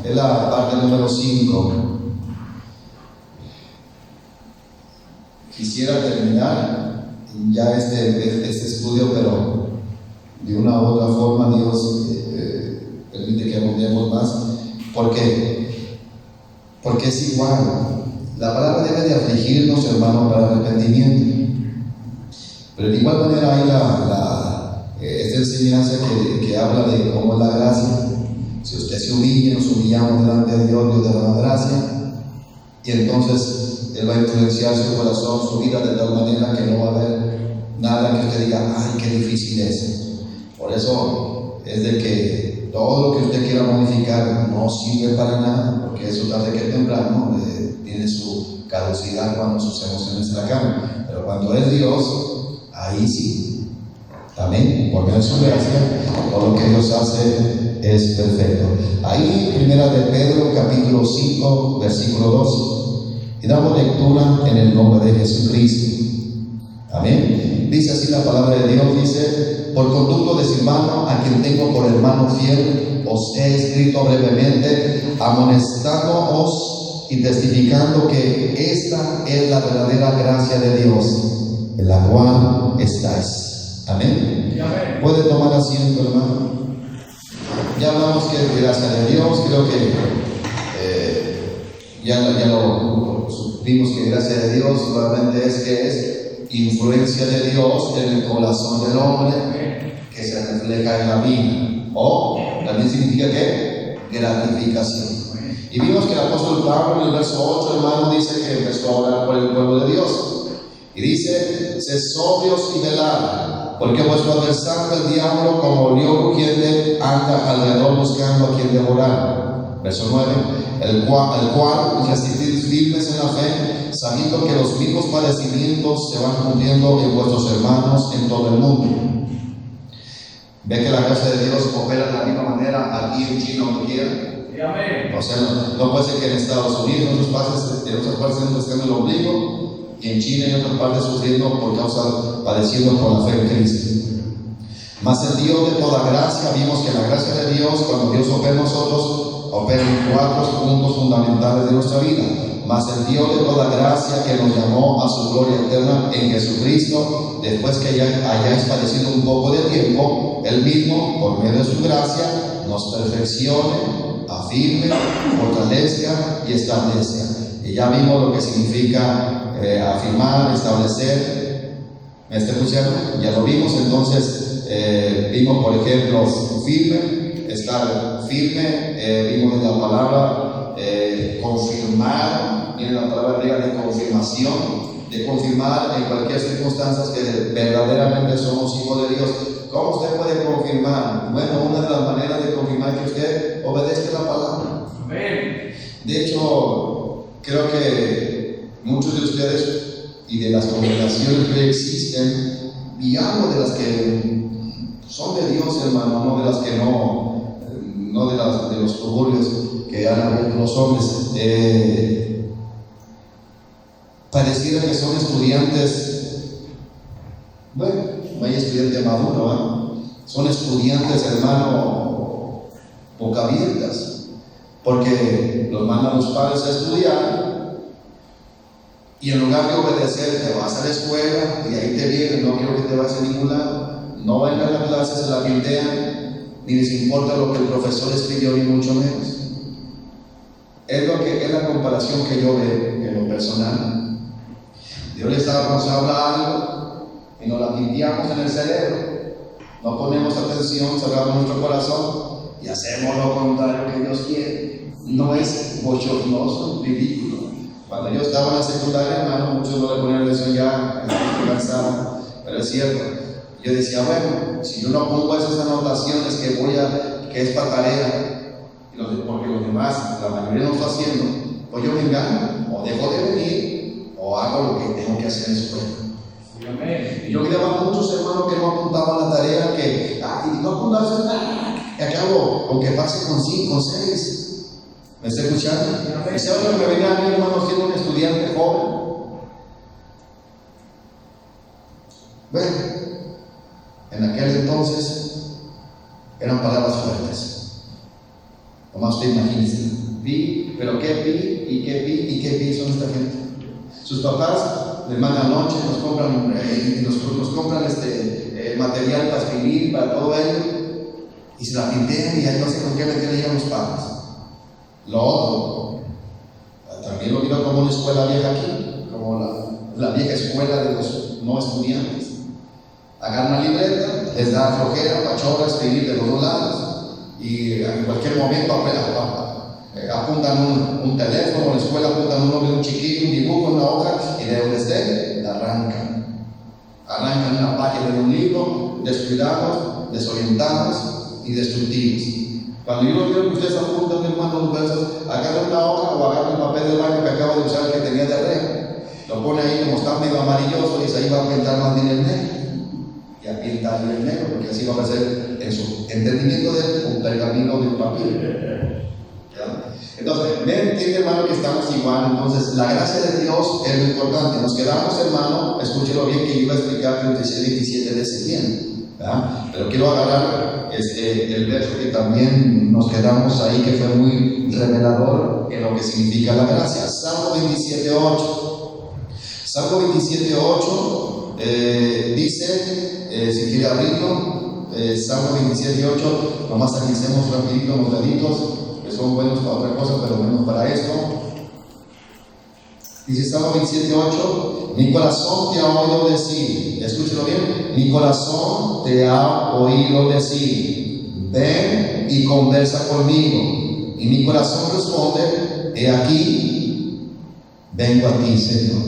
es la parte número 5. Quisiera terminar ya este estudio, pero de una u otra forma Dios permite que abundemos más. ¿Por qué? Porque es igual. La palabra debe de afligirnos, hermano, para arrepentimiento. Pero de igual manera hay esta enseñanza que habla de cómo es la gracia. Si usted se humilla, nos humillamos delante de Dios, Dios dará la gracia, y entonces Él va a influenciar su corazón, su vida, de tal manera que no va a haber nada que usted diga, ay, qué difícil es. Por eso es de que todo lo que usted quiera modificar no sirve para nada, porque eso tarde que temprano tiene su caducidad cuando sus emociones se la cambian. Pero cuando es Dios, ahí sí. Amén. Por medio de su gracia, todo lo que Dios hace es perfecto. Ahí, primera de Pedro, capítulo 5, versículo 12. Y damos lectura en el nombre de Jesucristo. Amén. Dice así la palabra de Dios, dice: por conducto de Silvano, a quien tengo por hermano fiel, os he escrito brevemente, amonestándoos y testificando que esta es la verdadera gracia de Dios, en la cual estáis. Amén. Amén. Puede tomar asiento, hermano. Ya hablamos que es gracia de Dios. Creo que ya lo supimos que gracia de Dios solamente es que es influencia de Dios en el corazón del hombre que se refleja en la vida, o también significa que gratificación. Y vimos que el apóstol Pablo en el verso 8, hermano, dice que empezó a hablar por el pueblo de Dios y dice: sed sobrios y velad, porque vuestro adversario el diablo, como león rugiente, anda alrededor buscando a quien devorar. Verso 9: el cual resistid firmes en la fe, sabiendo que los mismos padecimientos se van cumpliendo en vuestros hermanos en todo el mundo. Ve que la gracia de Dios opera de la misma manera aquí en China, donde quiera. O sea, no puede ser que en Estados Unidos, en otras partes estén en el ombligo, y en China y en otras partes sufriendo por causa, padeciendo por la fe en Cristo. Mas el Dios de toda gracia, vimos que la gracia de Dios, cuando Dios opera en nosotros, opera en 4 puntos fundamentales de nuestra vida. Mas el Dios de toda gracia, que nos llamó a su gloria eterna en Jesucristo, después que ya hayáis padecido un poco de tiempo, Él mismo, por medio de su gracia, nos perfeccione, afirme, fortalezca y establezca. Y ya vimos lo que significa afirmar, establecer. ¿Me está escuchando? Ya lo vimos. Entonces vimos, por ejemplo, firme, estar firme. Vimos en la palabra confirmar, viene la palabra griega de confirmación, de confirmar en cualquier circunstancia que verdaderamente somos hijos de Dios. ¿Cómo usted puede confirmar? Bueno, una de las maneras de confirmar es que usted obedezca la palabra. Amén. De hecho, creo que muchos de ustedes y de las congregaciones que existen, y hablo de las que son de Dios, hermano, no de las que no de los tuburios que han abierto los hombres, pareciera que son estudiantes, bueno, no hay estudiante maduro, ¿eh? Son estudiantes, hermano, boca abiertas, porque los mandan los padres a estudiar, y en lugar de obedecer, te vas a la escuela y ahí te vienen, no quiero que te vayas a ningún lado, no vengan a las clases, se la pintean, ni les importa lo que el profesor escribió, ni mucho menos. Es la comparación que yo veo en lo personal. Dios le estábamos hablando y nos la limpiamos en el cerebro, no ponemos atención, cerramos nuestro corazón y hacemos lo contrario que Dios quiere. No es bochornoso, ridículo. Cuando yo estaba en la secundaria, hermano, muchos no le ponían atención, ya estoy cansado, pero es cierto. Yo decía, bueno, si yo no pongo esas anotaciones que es para tarea, porque los demás, la mayoría no está haciendo, pues yo me engaño, o dejo de venir, o hago lo que tengo que hacer en la escuela. Y yo miraba a muchos hermanos que no apuntaban la tarea, y no apuntaban nada, y acabo, aunque pase con 5 o 6. ¿Me está escuchando? Ese hombre me venía a mí, hermano, siendo un estudiante joven. Bueno, en aquel entonces eran palabras fuertes. Nomás usted imagínese. Pi, pero qué pi, y qué pi, y qué pi son esta gente. Sus papás les mandan lonche, nos compran, material para escribir, para todo ello, y se la pintean y ahí no sé con qué meter a los padres. Lo otro, también lo vino como una escuela vieja aquí, como la vieja escuela de los no estudiantes. Agarran una libreta, les da flojera, pachorra, escribir de los dos lados, y en cualquier momento apuntan un teléfono, en la escuela apuntan un nombre de un chiquillo, un dibujo en una hoja, y de donde esté, la arrancan una página de un libro, descuidados, desorientados y destructivos. Cuando yo lo veo que ustedes apuntan, hermano, los versos, agarran una hoja o agarran el papel de baño que acabo de usar, que tenía de arreglo, lo pone ahí como está medio amarilloso, y ahí va a pintar más bien el negro, y a pintar el negro, porque así va a ser en su entendimiento de un pergamino de un papel. Entonces, me entiende, hermano, que estamos igual. Entonces, la gracia de Dios es lo importante. Nos quedamos, hermano, escúchelo bien, que yo iba a explicar 36, 27 de ese bien, ¿verdad? Pero quiero agarrar el verso que también nos quedamos ahí, que fue muy revelador en lo que significa la gracia. Salmo 27.8. Salmo 27.8 dice, si quiere abrirlo, Salmo 27.8, nomás analicemos rapidito los deditos, que son buenos para otra cosa, pero menos para esto. Dice Salmo 27.8: mi corazón te ha oído decir, escúchelo bien, mi corazón te ha oído decir, ven y conversa conmigo. Y mi corazón responde, he aquí, vengo a ti, Señor.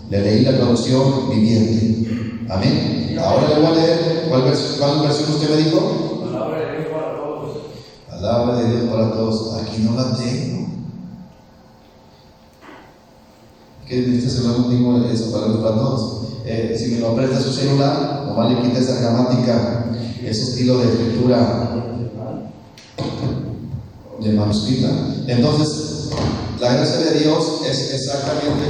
Le leí la traducción viviente. Amén. Ahora le voy a leer, ¿cuál versión usted me dijo? Palabra de Dios para todos. Palabra de Dios para todos. Aquí no la tengo. Que en este celular no tengo esa palabra para todos. Si me lo presta su celular, nomás le quita esa gramática, ese estilo de escritura de manuscrita. Entonces, la gracia de Dios es exactamente,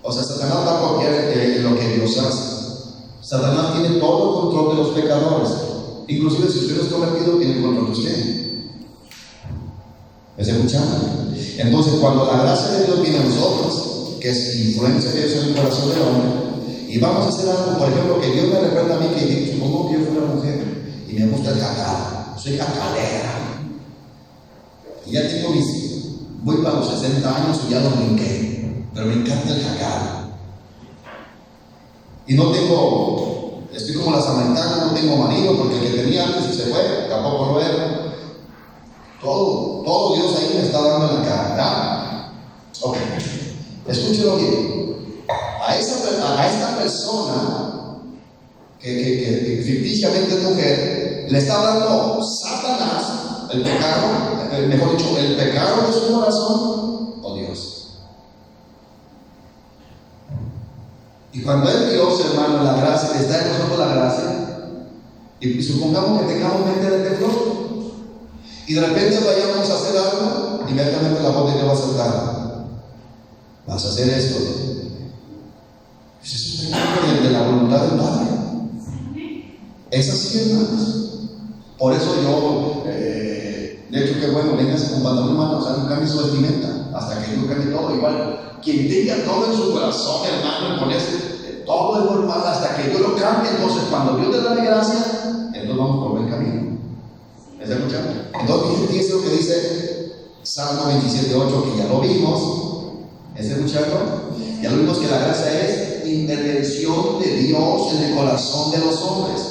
o sea, Satanás da cualquier lo que Dios hace. Satanás tiene todo el control de los pecadores. Inclusive si usted no es convertido, tiene el control de usted. ¿Me está escuchando? Entonces, cuando la gracia de Dios viene a nosotros, que es influencia de Dios en el corazón del hombre, y vamos a hacer algo, por ejemplo, que Dios me recuerda a mí, que supongo que yo fuera mujer y me gusta el jacal, soy jacalera, y ya tengo voy para los 60 años y ya lo brinqué, pero me encanta el jacal. Y no tengo, estoy como la samaritana, no tengo marido, porque el que tenía antes y se fue, tampoco lo era. Todo Dios ahí me está dando en la cara, ¿verdad? Ok, escúchelo bien. A esta persona que ficticiamente es mujer, le está dando Satanás el pecado, mejor dicho, el pecado de su corazón, o Dios. Y cuando es Dios, hermano, la gracia, está en nosotros la gracia, y supongamos que tengamos mente de temblor, y de repente vayamos a hacer algo, inmediatamente la voz de Dios va a saltar. Vas a hacer esto. Eso es un pecado de la voluntad del Padre. Es así, hermanos. Por eso yo, de hecho, que bueno, véngase con pantalón, hermano, o sea, no cambie su vestimenta, hasta que yo cambie todo igual. Quien tenga todo en su corazón, hermano, y ponerse todo es normal hasta que yo lo cambie. Entonces, cuando Dios te da la gracia, entonces vamos por buen camino. ¿Me está escuchando? Entonces, fíjense lo que dice Salmo 27.8, que ya lo vimos. ¿Me está escuchando? Ya lo vimos, que la gracia es intervención de Dios en el corazón de los hombres.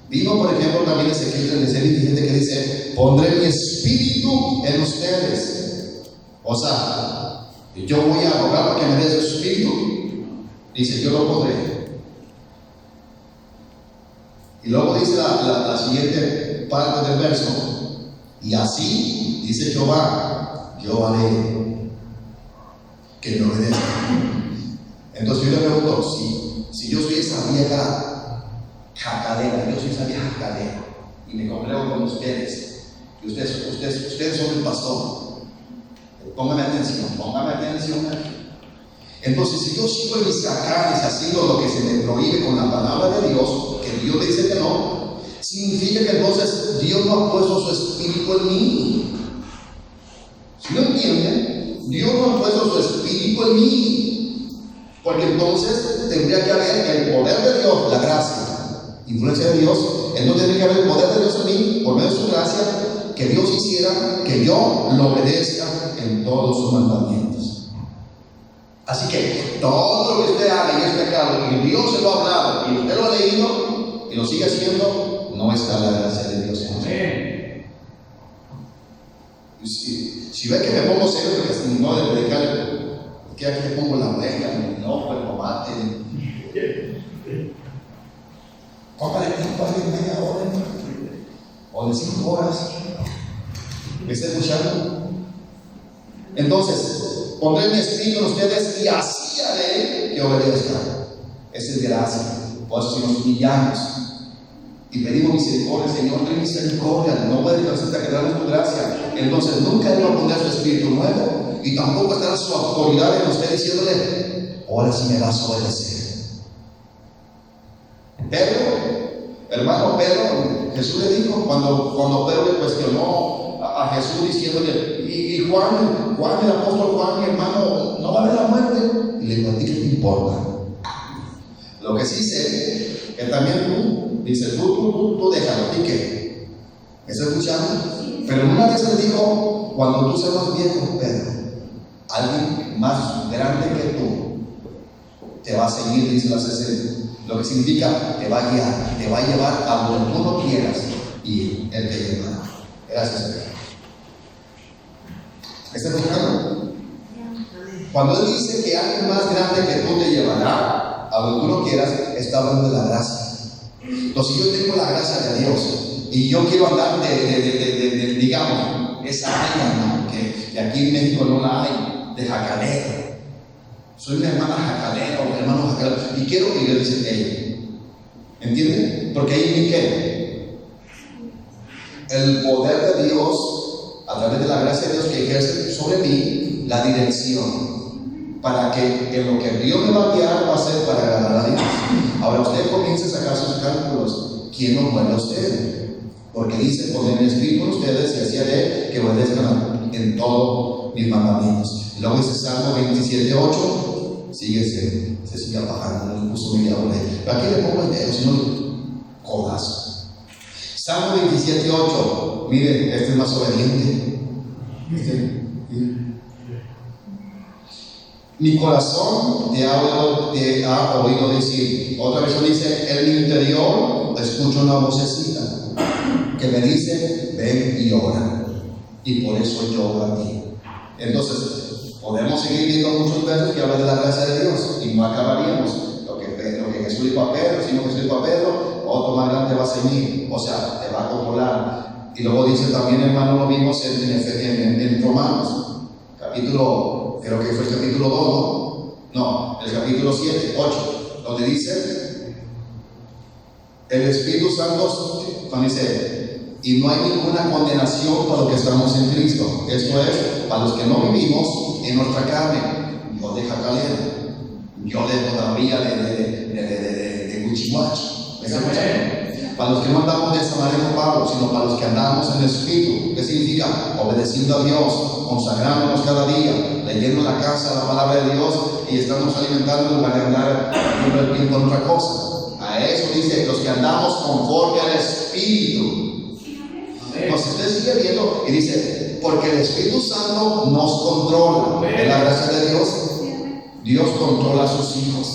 Vimos, por ejemplo, también Ezequiel 36:17, que dice: pondré mi espíritu en ustedes. O sea, yo voy a rogar para que me dé su espíritu. Dice: yo lo podré. Y luego dice la siguiente parte del verso: y así dice Jehová, yo haré que me obedezcan. Entonces yo le pregunto, si yo soy esa vieja jacalera, yo soy esa vieja jacalera, y me congrego con ustedes, y ustedes son el pastor, póngame atención. Entonces, si yo sigo en mis jacanes haciendo lo que se me prohíbe con la palabra de Dios, que Dios le dice que no, significa que entonces Dios no ha puesto su espíritu en mí. ¿Sí lo entienden? Dios no ha puesto su espíritu en mí. Porque entonces tendría que haber el poder de Dios, la gracia, influencia de Dios. Entonces tendría que haber el poder de Dios en mí, por medio de su gracia, que Dios hiciera que yo lo obedezca en todos sus mandamientos. Así que todo lo que usted haga y es pecado, y Dios se lo ha hablado, y usted lo ha leído, y lo sigue haciendo, no está la gracia de Dios en usted. Si ve que me pongo serio, porque no de predicar, que aquí le pongo la hueca, el ojo, el tomate. Cómale tiempo de media hora, o de 5 horas. ¿Me está escuchando? Entonces, pondré mi espíritu en ustedes y así haré que obedezcan. Esa es gracia. Por eso, si nos humillamos y pedimos misericordia, Señor, ten misericordia, no puedes dejar hasta que damos tu gracia. Entonces, nunca Él va a poner su espíritu nuevo y tampoco estará su autoridad en usted diciéndole: ahora sí me vas a obedecer. Pedro, hermano Pedro, Jesús le dijo, cuando Pedro le cuestionó a Jesús diciéndole: y Juan, el apóstol Juan, mi hermano, ¿no va a haber la muerte? Y le dijo: ¿a ti qué te importa? Lo que sí sé, que también tú, dice, tú déjalo, ¿a ti qué? ¿Me está escuchando? Pero una vez le dijo: cuando tú seas más viejo, Pedro, alguien más grande que tú te va a seguir, dice la 60. Lo que significa, te va a guiar, te va a llevar a donde tú no quieras y Él te llevará. Gracias, Pedro. ¿Me está escuchando? Cuando Él dice que alguien más grande que tú te llevará a donde tú no quieras, está hablando de la gracia. Entonces, si yo tengo la gracia de Dios y yo quiero hablar de digamos, esa área, ¿no? que aquí en México no la hay, de jacalero. Soy una hermana jacalera o un hermano jacalero y quiero que yo dice ella. ¿Entienden? Porque ahí me queda el poder de Dios a través de la gracia de Dios que ejerce sobre mí la dirección, para que en lo que Dios me va a guiar va a ser para agradar a Dios. Ahora usted comienza a sacar sus cálculos. ¿Quién nos mueve a usted? Porque dice: poner mi espíritu en ustedes y así haré que obedezcan en todos mis mandamientos. Y luego dice Salmo 27:8. Se sigue apagando, no le puso media hora. Pero aquí le pongo el dedo, si no, codazo. Salmo 27:8. Miren, este es más obediente. Mi corazón te ha oído decir. Otra vez dice: en mi interior escucho una vocecita que me dice: ven y ora. Y por eso yo oro a ti. Entonces, podemos seguir viendo muchos versos que hablan de la gracia de Dios y no acabaríamos. Lo que Jesús dijo a Pedro, si no Jesús dijo a Pedro: otro más grande va a seguir, o sea, te va a controlar. Y luego dice también, hermano, lo vimos en Romanos, capítulo, creo que fue el capítulo 2, no, el capítulo 7, 8, donde dice: el Espíritu Santo, cuando dice: y no hay ninguna condenación para los que estamos en Cristo. Esto es, para los que no vivimos en nuestra carne. Yo de jacalero, yo de todavía de guchimacho. Para los que no andamos de esta manera como Pablo, sino para los que andamos en el Espíritu. ¿Qué significa? Obedeciendo a Dios, consagrándonos cada día, leyendo la casa, la palabra de Dios, y estamos alimentando en lugar de andar haciendo el bien con otra cosa. A eso dice: los que andamos conforme al Espíritu. Entonces usted sigue viendo y dice: porque el Espíritu Santo nos controla. En la gracia de Dios, Dios controla a sus hijos.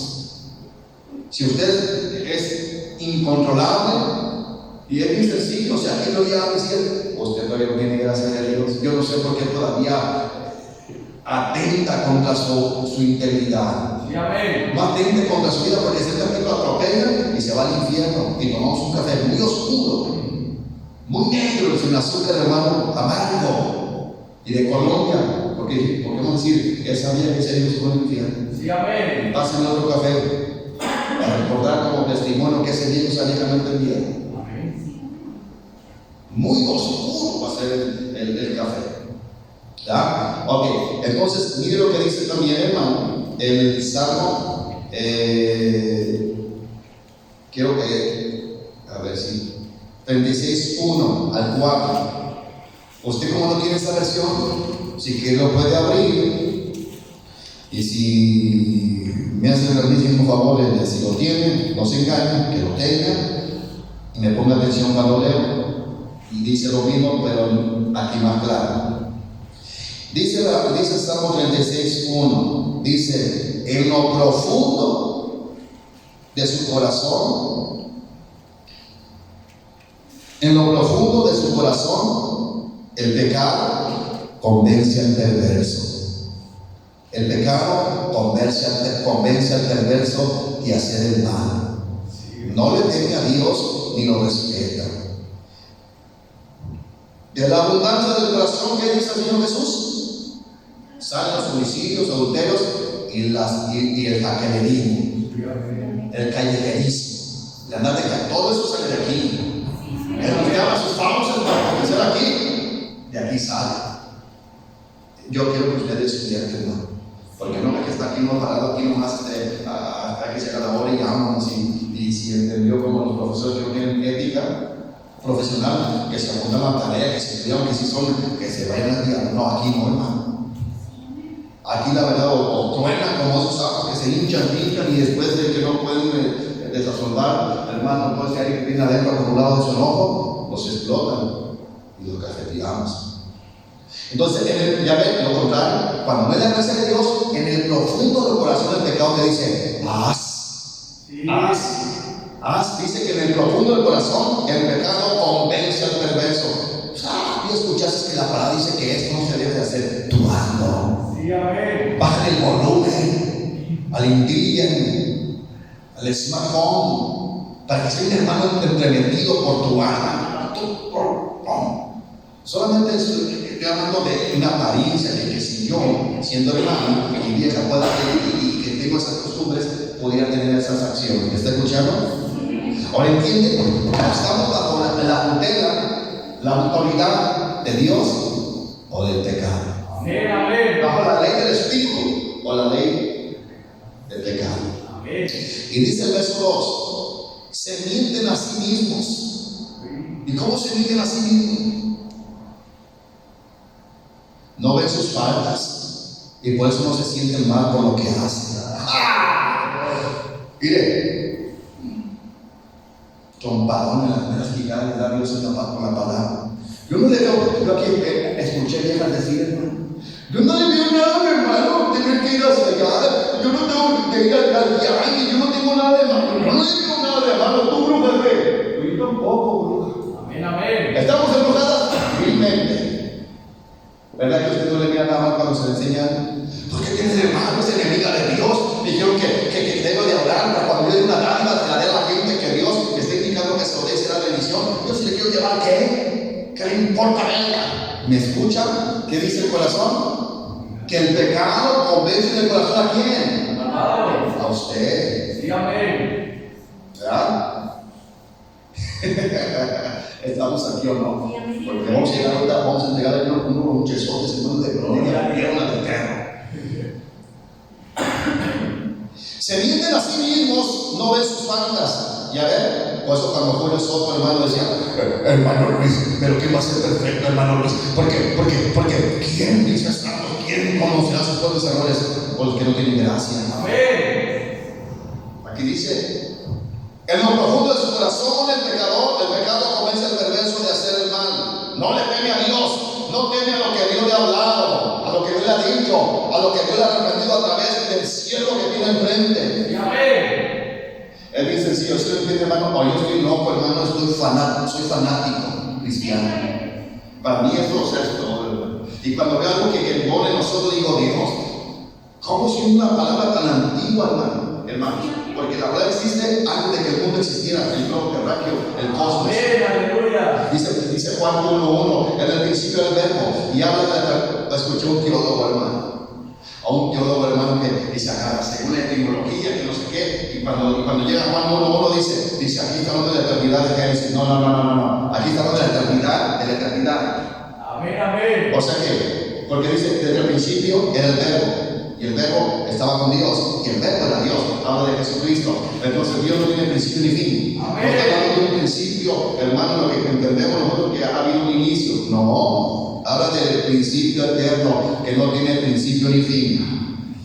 Si usted es incontrolable y es muy sencillo, o sea, aquí lo ya decir, usted todavía no tiene gracia de Dios. Yo no sé por qué todavía atenta contra su integridad. No atente contra su vida, porque ese también lo atropella y se va al infierno. Y tomamos un café muy oscuro, muy negro, sin azúcar, hermano, amargo, y de Colombia, porque vamos a decir, él sabía que ese Dios fue al infierno. Sí, amén. Pasen otro café para recordar como testimonio que ese Dios salía que no entendía. Muy oscuro va a ser el café. ¿Ya? Ok, entonces mire lo que dice también, hermano, el Salmo. Quiero que, a ver si 36:1 al 4. Usted, como no tiene esta versión, si quiere lo puede abrir. Y si me hacen el mismo favor, si lo tiene, no se engañen, que lo tenga y me ponga atención cuando leo. Y dice lo mismo, pero aquí más claro. Dice Salmo 36:1, dice: en lo profundo de su corazón, en lo profundo de su corazón, el pecado convence al perverso. El pecado convence al perverso de hacer el mal. No le teme a Dios ni lo respeta. De la abundancia del corazón, ¿qué dice el Señor Jesús? Salen los homicidios, adulterios y el jaquelerismo, el callejerismo, el andar de que todo eso sale de aquí. El que habla sus famosas para comenzar aquí, de aquí sale. Yo quiero que ustedes despierten, ¿no? Porque no es que está aquí no parado aquí nomás hasta que se haga la hora y llamamos y si entendió como los profesores que tienen ética profesional, que se apuntan a la tarea, que se estudian, que si son, que se vayan al diablo. No, aquí no, hermano. Aquí la verdad o truenan como esos sapos que se hinchan y después de que no pueden desasolvar, hermano, todo ese aire que tiene adentro acumulado de su enojo, los explotan y los cafeteamos. Entonces, ya ven, lo contrario, cuando no es la gracia de Dios, en el profundo del corazón del pecado te dice: haz. Dice que en el profundo del corazón el pecado convence al perverso. Y escuchaste que la palabra dice que esto no se debe de hacer. Tú hazlo. Baja el volumen al Intelligent, al smartphone, para que sea un hermano entremetido por tu alma. Solamente estoy hablando de una apariencia que si yo, siendo hermano y vieja, pueda y que tengo esas costumbres, pudiera tener esas acciones. ¿Me está escuchando? Ahora entiende, estamos bajo la tutela, la autoridad de Dios o del pecado. Bajo la ley del Espíritu o la ley del pecado. Y dice el verso 2: se mienten a sí mismos. ¿Y cómo se mienten a sí mismos? No ven sus faltas y por eso no se sienten mal por lo que hacen. Mire, trompadón en las primeras gigadas de dar Dios con la palabra. Yo no le veo, yo aquí escuché viejas decir, hermano, yo no le veo nada, hermano, tener que ir a cegar, yo no tengo que ir al viaje, yo no tengo nada de malo, yo no le veo nada de malo, tú bruja, ¿qué? Yo tampoco, bruja. Amén. ¿Estamos embrujadas? Vilmente. ¿Verdad que usted no le mira nada mal cuando se le enseña? ¿Por qué tiene de malo? Es enemiga de Dios. Me dijeron que debo de hablar, pero cuando yo doy una dádiva, se la dé a la gente que Dios está indicando que se lo dé, será bendición. Yo si le quiero llevar, ¿qué? ¿Qué le importa a ella? ¿Me escucha? ¿Qué dice el corazón? Que el pecado convence en el corazón ¿a quién? A usted. Dígame. ¿Verdad? ¿Estamos aquí o no? Porque vamos a llegar ahorita, vamos a entregar un chesote segundo de gloria, pierna del perro. Se mienten a sí mismos, no ven sus faltas. Y a ver, por eso cuando Julio Soto, hermano, decía: hermano Luis, pero ¿quién va a ser perfecto, hermano Luis? Porque ¿quién dice hasta quién conocerá sus propios errores? Por los que no tienen gracia. Amén. Aquí dice: en lo profundo de su corazón el pecado convence al perverso de hacer el mal. No le teme a Dios, no teme a lo que Dios le ha hablado, a lo que Dios le ha dicho, a lo que Dios le ha reprendido a través del cielo que tiene enfrente. Amén. Es bien sencillo, ¿usted lo entiende, hermano? O yo estoy loco, hermano, soy fanático cristiano. Para mí eso es todo, hermano. Y cuando veo algo que pone en nosotros, digo: Dios, ¿cómo es una palabra tan antigua, hermano? Porque la palabra existe antes de que el mundo existiera, el globo terráqueo, el cosmos. ¡Aleluya! Dice Juan 1:1, en el principio era el verbo, y habla de escuché un teólogo, hermano. A un teólogo, hermano, que se agarra según la etimología, que no sé qué, y cuando llega Juan 1:1 dice: aquí está hablando de la eternidad de Génesis. No. Aquí está hablando de la eternidad. Amén. O sea que, porque dice, desde el principio era el verbo. y el verbo estaba con Dios, y el verbo era Dios, habla de Jesucristo. Entonces Dios no tiene principio ni fin. No está hablando de un principio, hermano, lo que entendemos nosotros que ha habido un inicio. No, habla del principio eterno, que no tiene principio ni fin.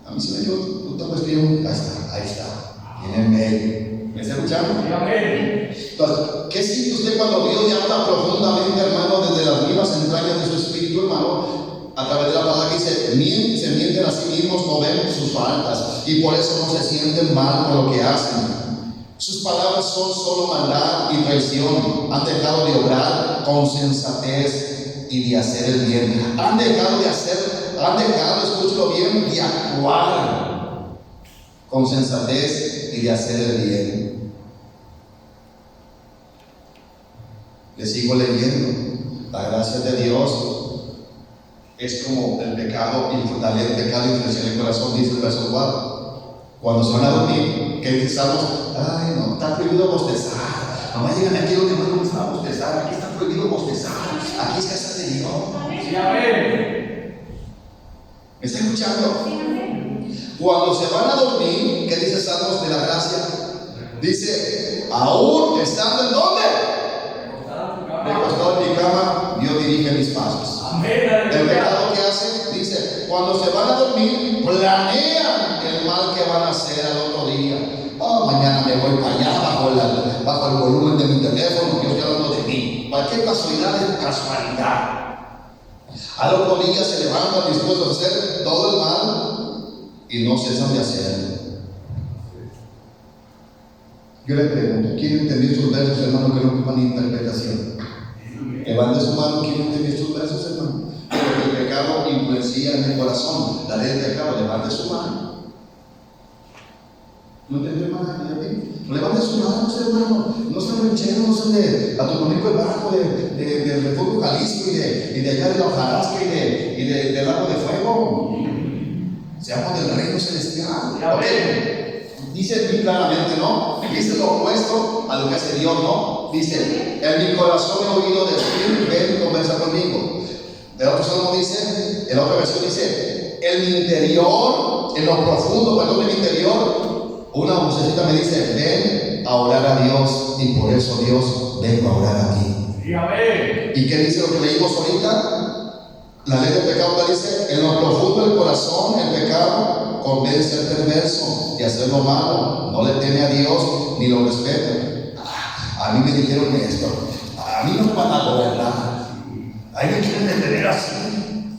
A mí se me dio otra cuestión. Ahí está, tiene medio. ¿Me está escuchando? Entonces, ¿qué siente usted cuando Dios le habla profundamente, hermano, desde las mismas entrañas de su espíritu, hermano? A través de la palabra que dice, se mienten a sí mismos, no ven sus faltas, y por eso no se sienten mal por lo que hacen. Sus palabras son solo maldad y traición. Han dejado de obrar con sensatez y de hacer el bien. Han dejado, escúchelo bien, de actuar con sensatez y de hacer el bien. Le sigo leyendo. La gracia de Dios es como el pecado, la ley del pecado influencia en el corazón, dice el verso 4. Cuando se van a dormir, ¿qué pensamos? Ay, no, está prohibido bostezar. Mamá, díganme aquí donde no nos va a bostezar. Aquí está prohibido bostezar. Aquí es casa de Dios. Sí, amén. ¿Me está escuchando? Cuando se van a dormir, ¿qué dice Salmos de la gracia? Dice, aún estando en ¿dónde? Recostado en mi cama, Dios dirige mis pasos. El pecado que hacen, dice, cuando se van a dormir, planean el mal que van a hacer al otro día. Oh, mañana me voy para allá, bajo el volumen de mi teléfono, yo estoy hablando de mí. Cualquier casualidad es casualidad. Al otro día se levantan dispuestos a hacer todo el mal y no cesan de hacerlo. Yo le pregunto, ¿quién entendió estos versos, hermano, que no ocupan interpretación? Levante su mano, ¿quién entendió estos versos, hermano? Porque el pecado influencia en el corazón. La ley del pecado, levante su mano. ¿No entendió, hermano? No levante su mano, hermano. No se ranchero, no se de Atotónico el Bajo, de Refugio Jalisco y de allá de la Hojarasca y del Lago de Fuego. Seamos del reino celestial. Okay. Dice muy claramente, ¿no? Dice lo opuesto a lo que hace Dios, ¿no? Dice, en mi corazón he oído decir, ven y conversa conmigo. El otro salmo dice, en la otra versión dice, en mi interior, en lo profundo, perdón, en mi interior, una vocecita me dice, ven a orar a Dios, y por eso Dios, vengo a orar a ti. ¿Y qué dice lo que leímos ahorita? La ley del pecado que dice, en lo profundo del corazón, el pecado convence al perverso de hacer lo malo, no le teme a Dios ni lo respeta. A mí me dijeron esto, a mí no me van a gobernar, a mí me quieren detener así.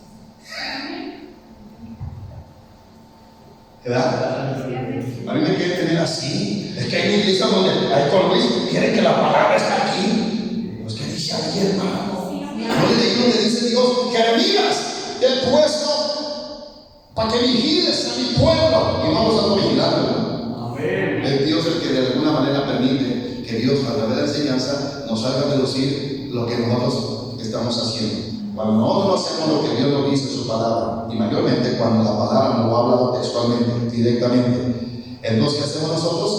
¿Verdad? A mí me quieren tener así. Es que hay una iglesia donde hay con Luis, quieren que la palabra esté aquí. Pues que dice ahí, hermano. No le leí donde dice Dios, Jeremías, te he puesto para que vigiles a mi pueblo. Y no lo estamos vigilando. Es Dios el que de alguna manera permite que Dios, a través de la enseñanza, nos haga reducir lo que nosotros estamos haciendo. Cuando nosotros no hacemos lo que Dios nos dice en su palabra, y mayormente cuando la palabra nos ha hablado textualmente, directamente, entonces ¿qué hacemos nosotros?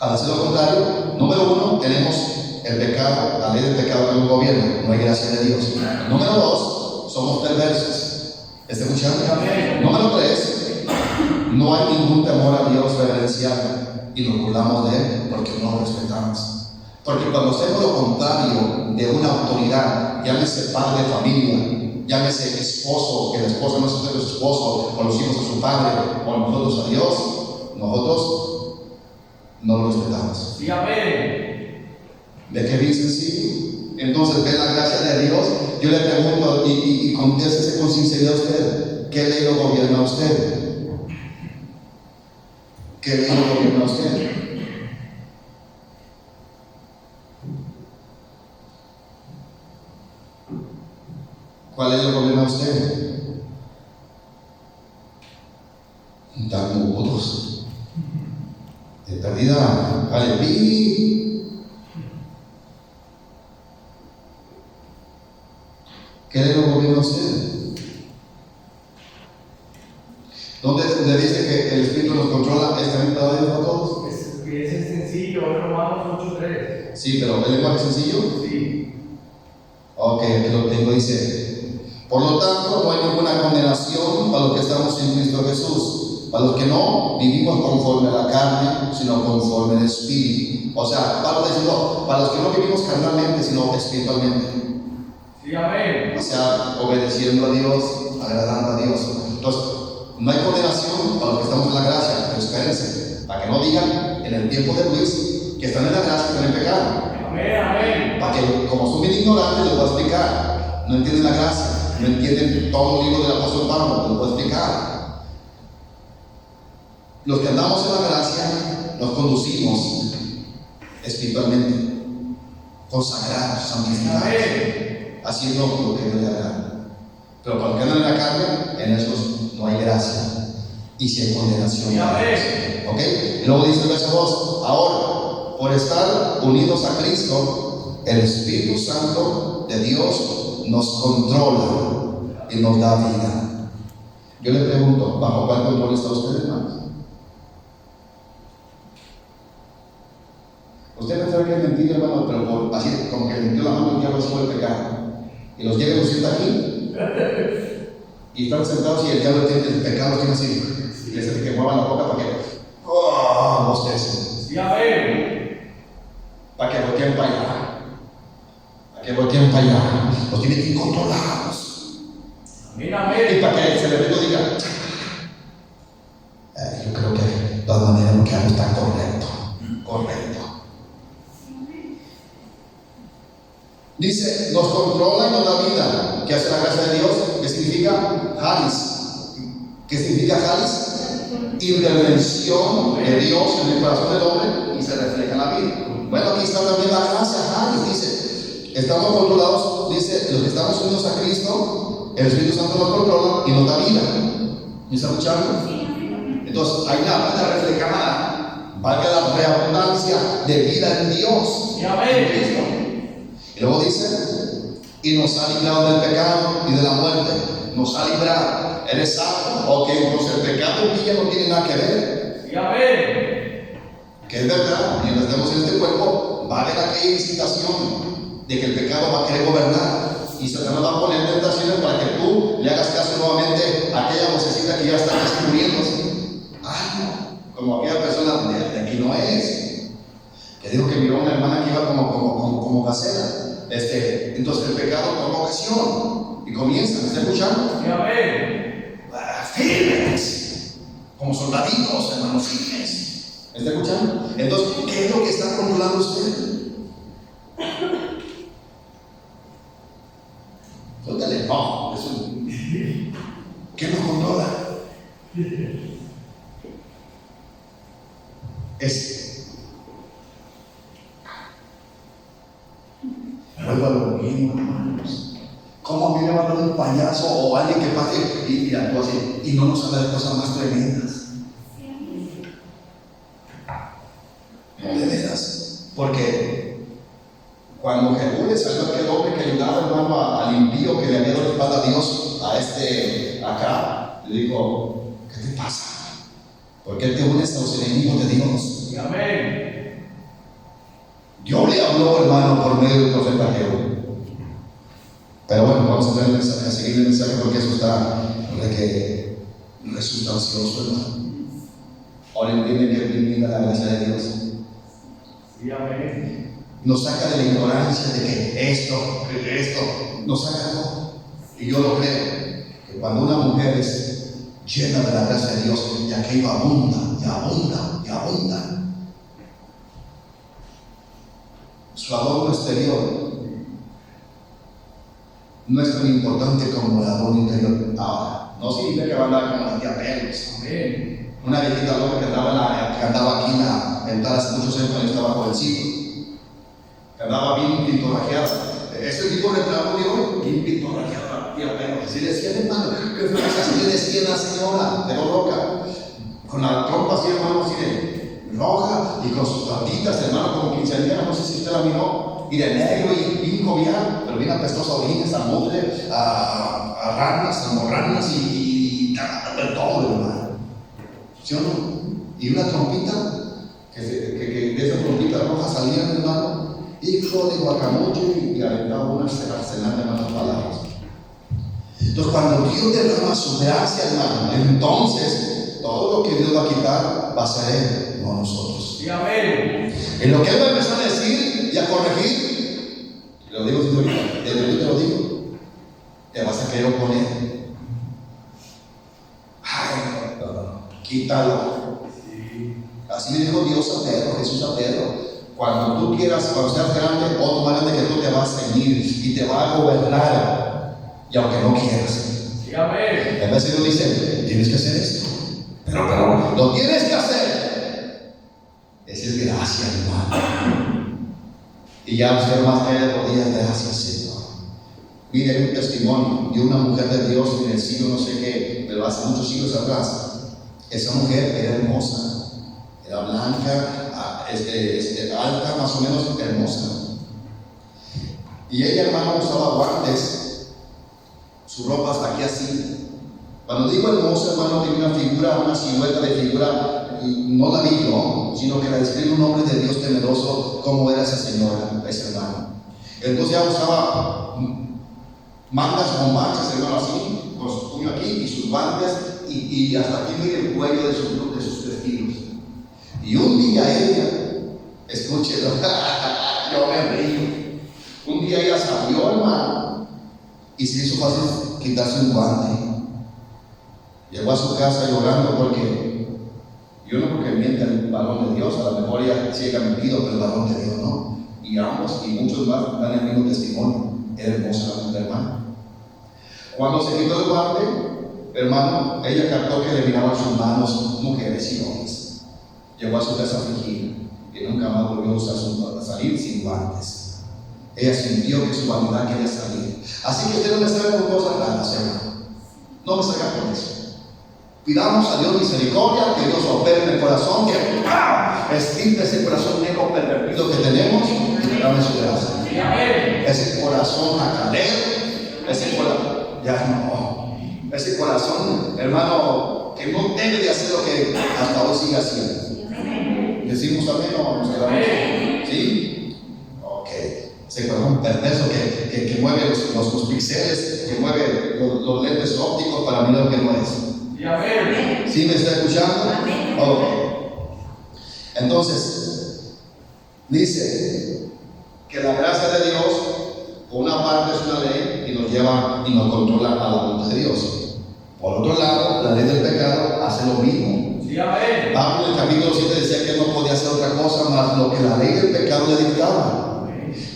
Al hacer lo contrario, número uno, tenemos el pecado, la ley del pecado que nos gobierna, no hay gracia de Dios. Número dos, somos perversos. ¿Está escuchando? Número tres, no hay ningún temor a Dios reverencial y nos burlamos de Él porque no lo respetamos. Porque cuando hacemos lo contrario de una autoridad, llámese padre de familia, llámese esposo, que la esposa no se hace a su esposo, o los hijos a su padre, o nosotros a Dios, nosotros no lo respetamos. Sí, amén. ¿De qué bien sencillo? Entonces, ve la gracia de Dios. Yo le pregunto, y contéstese con sinceridad a usted, ¿qué ley lo gobierna a usted? ¿Qué ley lo gobierna a usted? ¿Cuál ley lo gobierna a usted? Tan mudos. De perdida, aleluya. ¿Qué ley lo gobierna a usted? ¿Dónde le dice que el Espíritu nos controla? ¿Es también para Dios para todos? Es sencillo, Romanos 8:3. Sí, pero ¿el lenguaje es sencillo? Sí. Ok, aquí lo tengo, dice. Por lo tanto, no hay ninguna condenación para los que estamos en Cristo Jesús, para los que no vivimos conforme a la carne, sino conforme al Espíritu. O sea, Pablo está diciendo, para los que no vivimos carnalmente, sino espiritualmente. Sí, amén. O sea, obedeciendo a Dios, agradando a Dios. Entonces, no hay condenación para los que estamos en la gracia, pero espérense, para que no digan en el tiempo de Luis que están en la gracia y están en pecado. Amén, amén. Para que, como son bien ignorantes, les voy a explicar. No entienden la gracia, no entienden todo el libro del apóstol Pablo, les voy a explicar. Los que andamos en la gracia nos conducimos espiritualmente, consagrados, santificados, haciendo lo que Dios le haga. Pero para los que andan en la carne, en esos no hay gracia y si hay condenación. ¿Ok? Y luego dice el verso 2: ahora, por estar unidos a Cristo, el Espíritu Santo de Dios nos controla y nos da vida. Yo le pregunto, ¿bajo cuál control está usted, hermanos? Usted pensaba que es mentira, hermano, pero por, así como que le metió la mano el diablo sobre el pecado y los llega y los sienta aquí y están sentados y el diablo tiene el pecado, tiene así, y les hace que muevan la boca para que bostecen. Sí, amén. Para que volteen para allá. Para que volteen para allá. Los tiene que controlados. Amén, amén. Y para que el cerebro diga, yo creo que de todas maneras lo que hago está correcto. Correcto. Dice, nos controla y nos da vida. ¿Qué hace la gracia de Dios? ¿Qué significa? Halis. ¿Qué significa Halis? Intervención de Dios en el corazón del hombre y se refleja en la vida. Bueno, aquí está también la gracia. Halis dice, estamos controlados, dice, los que estamos unidos a Cristo, el Espíritu Santo nos controla y nos da vida. ¿Me está escuchando? Entonces, hay una vida reflejada, valga la reabundancia de vida en Dios. En Cristo. Y luego dice, y nos ha librado del pecado y de la muerte. Nos ha librado. Eres salvo. Ok, entonces el pecado y ya no tiene nada que ver. Sí, amén. Que es verdad, mientras estemos en este cuerpo, va a haber aquella incitación de que el pecado va a querer gobernar. Y Satanás va a poner tentaciones para que tú le hagas caso nuevamente a aquella vocecita que ya está casi muriéndose. Ay, no, como aquella persona de aquí no es. Que dijo que miró a una hermana que iba como gacela. Entonces el pecado toma ocasión y comienza. ¿Me está escuchando? Sí, amén. Firmes, como soldaditos, hermanos, firmes. ¿Me está escuchando? Entonces, ¿qué es lo que está controlando usted? Suéltale, no, eso. ¿Qué nos controla? Vuelvo a lo mismo, hermanos. ¿Cómo a mí me va a dar un payaso o alguien que pase y actúa así y no nos habla de cosas más tremendas? De veras. Porque cuando Jehú le salió aquel hombre que ayudaba, hermano, al impío que le había dado la espalda a Dios, a acá, le dijo, ¿qué te pasa? ¿Por qué te unes a los enemigos de Dios? Sí, amén. Dios le habló, hermano, por medio del profeta Jehú. Pero bueno, vamos a ver el mensaje, a seguir el mensaje porque eso está sustancioso, hermano. Ahora entienden que brinda la gracia de Dios. Sí, amén. Nos saca de la ignorancia de que esto, nos saca todo. Y yo lo creo, que cuando una mujer es llena de la gracia de Dios, y aquello abunda, y abunda, y abunda. Su adorno exterior no es tan importante como el adorno interior. Ahora, no significa que va a andar como las diabelos. Amén. Una viejita loca que andaba aquí en la ventana hace muchos años cuando yo estaba jovencito, que andaba bien pintorrajeada. Este tipo de trabajo de hoy, bien pintorrajeada, diabelos. Así decía, hermano, que fue así le decía la señora, pero loca, con la trompa así, hermano, así de roja y con sus patitas, hermano, como quinceañera, no sé si usted la miró. Y de negro y bien jovial, pero bien apestosa a orines, a mugre, a ranas, a morranas y de todo, hermano. ¿Sí o no? Y una trompita, que de esa trompita roja salía, hermano, hijo de guacamoche, y aventaba una arsenal de malas palabras. Entonces, cuando Dios derrama su gracia, hermano, entonces todo lo que Dios va a quitar va a ser Él, no nosotros. Sí, amén. En lo que Él va a empezar a decir y a corregir, te lo digo, señorita, desde yo te lo digo, te vas a querer oponer. Ay, no, quítalo. Sí. Así le dijo Dios a Pedro, Jesús a Pedro. Cuando tú quieras, cuando seas grande, otro más grande que tú te va a seguir y te va a gobernar. Y aunque no quieras. Sí, amén. A veces Dios dice, tienes que hacer esto. Pero, lo tienes que hacer. Esa es gracia, hermano. Y ya usted más cae de rodillas, gracias, Señor. Mire, hay un testimonio de una mujer de Dios en el siglo no sé qué, pero hace muchos siglos atrás. Esa mujer era hermosa, era blanca, alta, más o menos hermosa. Y ella, hermano, usaba guantes, su ropa hasta aquí así. Cuando digo hermosa, hermano, tiene una figura, una silueta de figura, no la vi yo, sino que la describe un hombre de Dios temeroso, como era esa señora, ese hermano. Entonces ella usaba mangas con manchas, hermano, así, con su puño aquí y sus guantes, y hasta aquí mire el cuello de sus vestidos. Y un día ella, escúchelo, yo me río. Un día ella salió, hermano, y se hizo fácil quitarse un guante. Llegó a su casa llorando porque, yo no creo que mienta el varón de Dios, a lo mejor ella sí ha mentido, pero el varón de Dios no. Y ambos y muchos más dan el mismo testimonio. Era hermosa la mujer, hermano. Cuando se quitó el guante, hermano, ella captó que le miraban sus manos, mujeres y hombres. Llegó a su casa afligida y nunca más volvió a salir sin guantes. Ella sintió que su vanidad quería salir. Así que usted no me salga con cosas raras, hermano. No me salga con eso. Pidamos a Dios misericordia, que Dios opere en el corazón, que extirpe ese corazón negro pervertido que tenemos y que dame su gracia. Ese corazón jacalero, ese corazón, ya no, ese corazón, hermano, que no debe de hacer lo que hasta hoy sigue haciendo. ¿Decimos amén o vamos a amén? ¿Sí? Ok. Ese corazón perverso que mueve los píxeles, que mueve los lentes ópticos para mirar lo que no es. ¿Sí me está escuchando? Ok. Entonces, dice que la gracia de Dios, por una parte es una ley y nos lleva y nos controla a la voluntad de Dios. Por otro lado, la ley del pecado hace lo mismo. Pablo en el capítulo 7 decía que él no podía hacer otra cosa más lo que la ley del pecado le dictaba.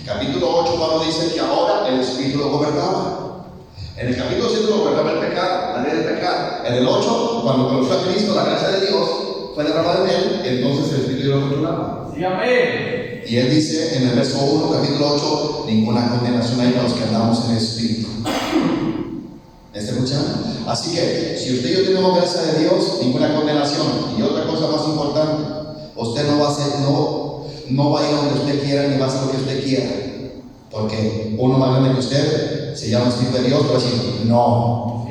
Capítulo 8, Pablo dice que ahora el Espíritu lo gobernaba. En el capítulo 7 lo gobernaba el pecado, la ley del pecado. En el 8, cuando conoció a Cristo, la gracia de Dios fue derramada en él, entonces el Espíritu lo controlaba. Sí, amén. Y él dice en el verso 1, capítulo 8, ninguna condenación hay para los que andamos en el Espíritu. ¿Me está escuchando? Así que, si usted y yo tenemos gracia de Dios, ninguna condenación. Y otra cosa más importante, usted no va a hacer, no va a ir a donde usted quiera, ni va a hacer lo que usted quiera. Porque uno más grande que usted se llama Espíritu de Dios, pero decir, no,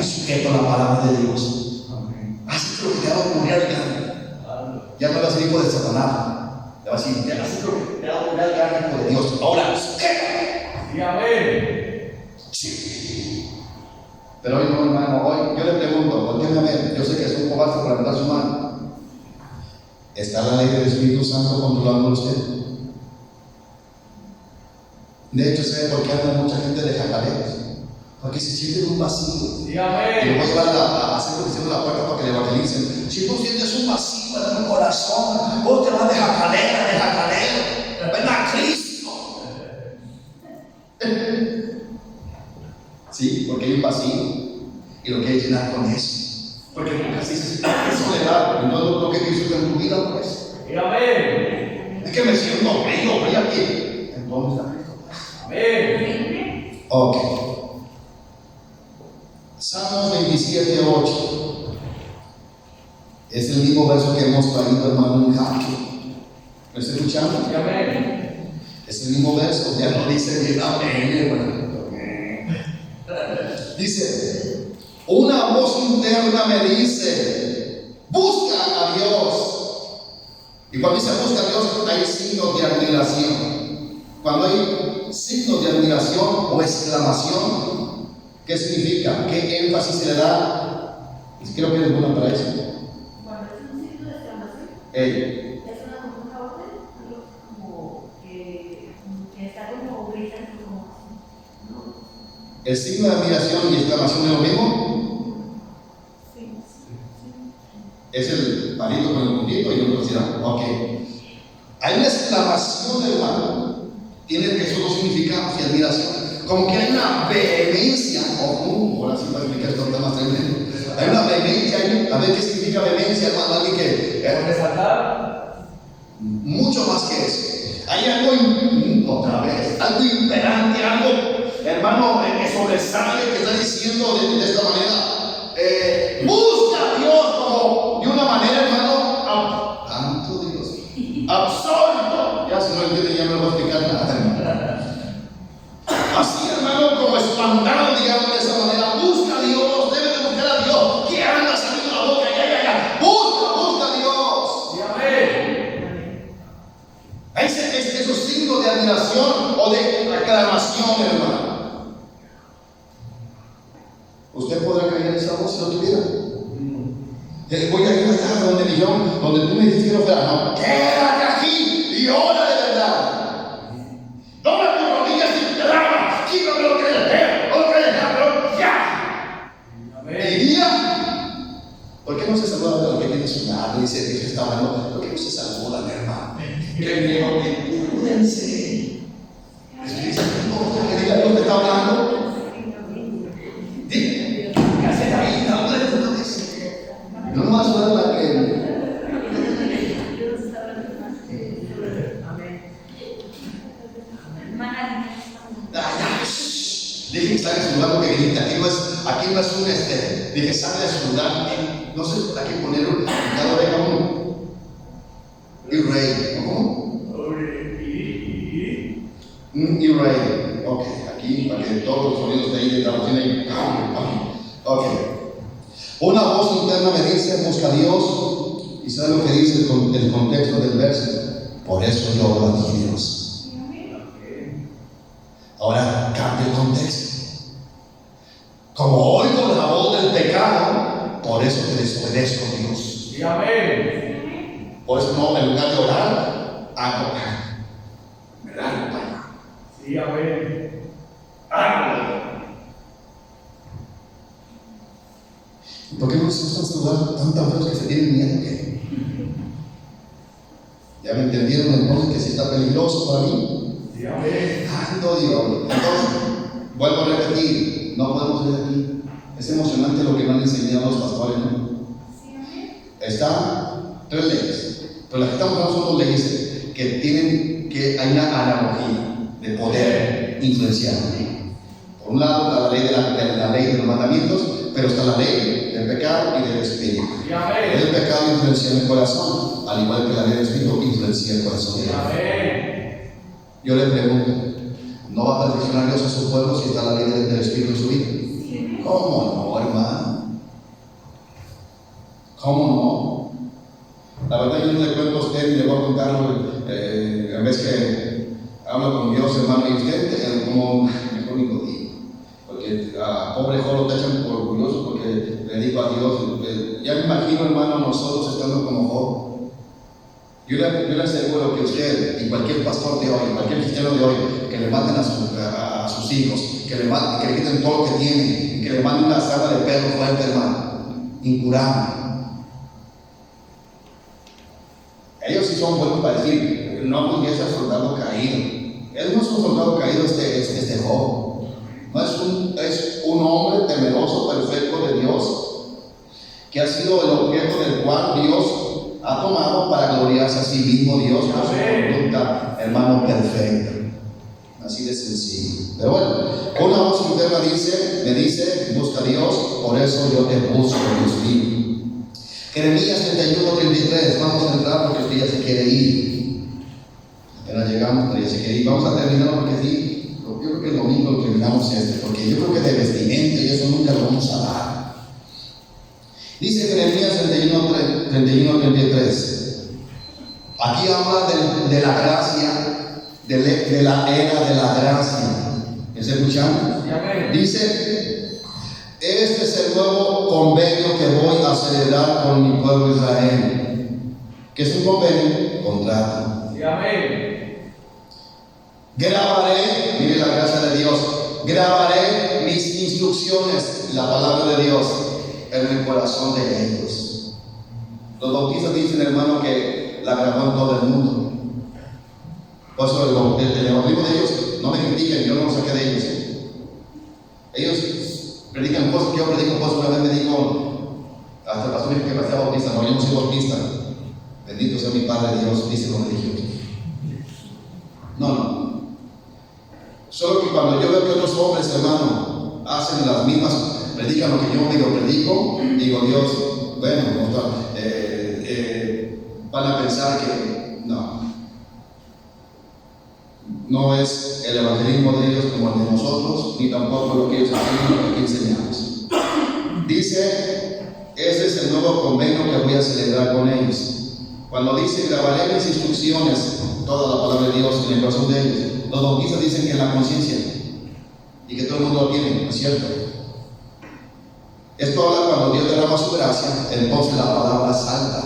sujeta a la palabra de Dios. Así que lo que te va a ocurrir al grande. Ya no va a ser hijo de Satanás. Le va a decir, ya así que te va a ocurrir al grande hijo de Dios. Ahora, sujeta. Sí, amén. Sí. Pero hoy no, hermano, hoy yo le pregunto, volteen a ver, yo sé que es un cobarde para levantar su mano. ¿Está la ley del Espíritu Santo controlando a usted? De hecho, ¿sabe por qué anda mucha gente de jacaleros? Porque se sienten un vacío. Sí, amén. Y lo voy a llevar a hacer lo que hicieron la puerta para que le evangelicen. Si tú sientes un vacío en tu corazón, vos te vas de jacalero. Ven a Cristo. Sí, porque hay un vacío. Y lo que hay que llenar con eso. Porque nunca se dice, es soledad. Y no es lo que Cristo en tu vida, pues. Sí, amén. Es que me siento frío aquí. Entonces, amén. Ok. Salmos 27:8. Es el mismo verso que hemos traído, hermano, en jaque. ¿Me está escuchando? Sí, amén. Es el mismo verso, ya no dice bien amén, hermano. Dice, una voz interna me dice, busca a Dios. Y cuando dice busca a Dios, hay signos de admiración. Cuando hay signos de admiración o exclamación. ¿Qué significa? ¿Qué énfasis se le da? Creo que es bueno para eso. Cuando es un signo de exclamación, Ey, es una orden, algo como que está como gritando, como ¿no? ¿el signo de admiración y exclamación es lo mismo? Sí. Es el palito con el puntito y otro así. Ok. Hay una exclamación, hermano. Tiene esos dos significados y admiración. Como que hay una vehemencia. Ahora sí para explicar esto más tremendo. Hay una vehemencia. A ver qué significa vehemencia, hermano. Alguien que. Resaltar. Mucho más que eso. Hay algo, otra vez, algo imperante, algo, hermano, que sobresale, que está diciendo de esta manera. Busca a Dios como de una manera, hermano, tanto Dios, absorto. Ya si no entiende, ya no le voy a explicar nada, hermano. Así, hermano, como espantado, digamos de esa manera. Busca a Dios, debe de buscar a Dios. ¿Qué anda saliendo la boca? Ya. Busca a Dios. Sí, amén. Esos signos de admiración o de aclamación, hermano. ¿Usted podrá caer en esa voz si lo tuviera? Voy a ir allá donde Millón, donde tú me dijiste que no fuera. No, quédate aquí y ora de verdad. Dobla tus rodillas y clama. Quítame lo que desea, pero ya. Amén. Diría, ¿por qué no se saluda a lo que tiene su lado? Dice que está hablando. ¿Por qué no se saludan, hermano? Que digo que cuídense. Que diga Dios te está hablando. ¿Qué hace la vida? No más suena la que. Dije que está en su lugar porque dijiste, aquí no es un dije, sale de su lugar, no sé, hay que ponerlo, cada oreja uno. Y rey, ¿cómo? Y rey, ok, aquí, para que todos los sonidos de ahí de traducción ahí, ok. Una voz interna me dice, busca a Dios, y sabe lo que dice el contexto del verso, por eso yo oro a ti, Dios. Ahora cambia el contexto. Como oigo la voz del pecado, por eso te desobedezco, Dios. Sí, amén. Por eso no, en lugar de orar, hago. ¿Verdad? Sí, amén. ¿Por qué no se usan saludar tantas veces que se tienen miedo que? ¿Ya me entendieron entonces que si está peligroso para mí? Sí, amén. Tanto Dios. Entonces, vuelvo a repetir, no podemos ir aquí. Es emocionante lo que me han enseñado los pastores, ¿no? Están 3 leyes, pero las que estamos hablando son 2 leyes que tienen que hay una analogía de poder influenciar. Por un lado está la ley de los mandamientos, pero está la ley del pecado y del espíritu. Sí, amén. El pecado influencia en el corazón, al igual que la ley del espíritu influencia el corazón. Sí, amén. Yo le pregunto, ¿no va a perfeccionar Dios a su pueblo si está la ley del espíritu en su vida? ¿Cómo no, hermano? ¿Cómo no? La verdad yo no le cuento a usted ni le voy a contarlo en vez que hablo con Dios, hermano, y usted como mejor ni lo digo. Porque a pobre Job lo tachan por orgulloso porque le digo a Dios, ya me imagino, hermano, nosotros estando como Job. Yo le aseguro que usted y cualquier pastor de hoy, cualquier cristiano de hoy, que le maten a sus hijos, que le quiten todo lo que tienen, que le manden una sarna de perro fuerte, hermano, incurable. Ellos sí son buenos para decir, no, pues ya es el soldado caído. Él no es un soldado caído, este Job. No es un hombre temeroso, perfecto de Dios, que ha sido el objeto del cual Dios ha tomado para gloriarse a sí mismo, Dios, por su conducta, hermano, perfecta. Así de sencillo. Pero bueno, una voz interna me dice, busca a Dios, por eso yo te busco, Dios mío. Jeremías 31:33, vamos a entrar porque usted ya se quiere ir. Apenas llegamos, pero ya se quiere ir. Vamos a terminar porque sí, yo creo que el domingo terminamos porque yo creo que de vestimenta y eso nunca lo vamos a dar. Dice Jeremías 31:33. Aquí habla de la gracia de la era de la gracia. ¿Está escuchando? Sí, amén. Dice, este es el nuevo convenio que voy a celebrar con mi pueblo Israel. ¿Qué es un convenio? Contrato. Sí, amén. Grabaré, mire la gracia de Dios, grabaré mis instrucciones, la palabra de Dios, en el corazón de ellos. Los bautistas dicen, hermano, que la grabó en todo el mundo. Por eso el bautismo de ellos, no me critiquen, yo no lo saqué de ellos. Ellos predican cosas que yo predico cosas. Una vez me dijo, hasta el pastor me dijo que parecía bautista. No, yo no soy bautista. Bendito sea mi Padre Dios, dice lo religioso. No. Solo que cuando yo veo que otros hombres, hermano, hacen las mismas, predican lo que yo medio predico, digo, Dios, bueno, van a pensar que no es el evangelismo de ellos como el de nosotros, ni tampoco lo que ellos hacen, lo que enseñamos. Dice, ese es el nuevo convenio que voy a celebrar con ellos. Cuando dice, grabaré mis instrucciones, toda la palabra de Dios en el corazón de ellos, los bautistas dicen que en la conciencia, y que todo el mundo lo tiene, ¿no es cierto? Esto habla cuando Dios derrama su gracia, entonces la palabra salta.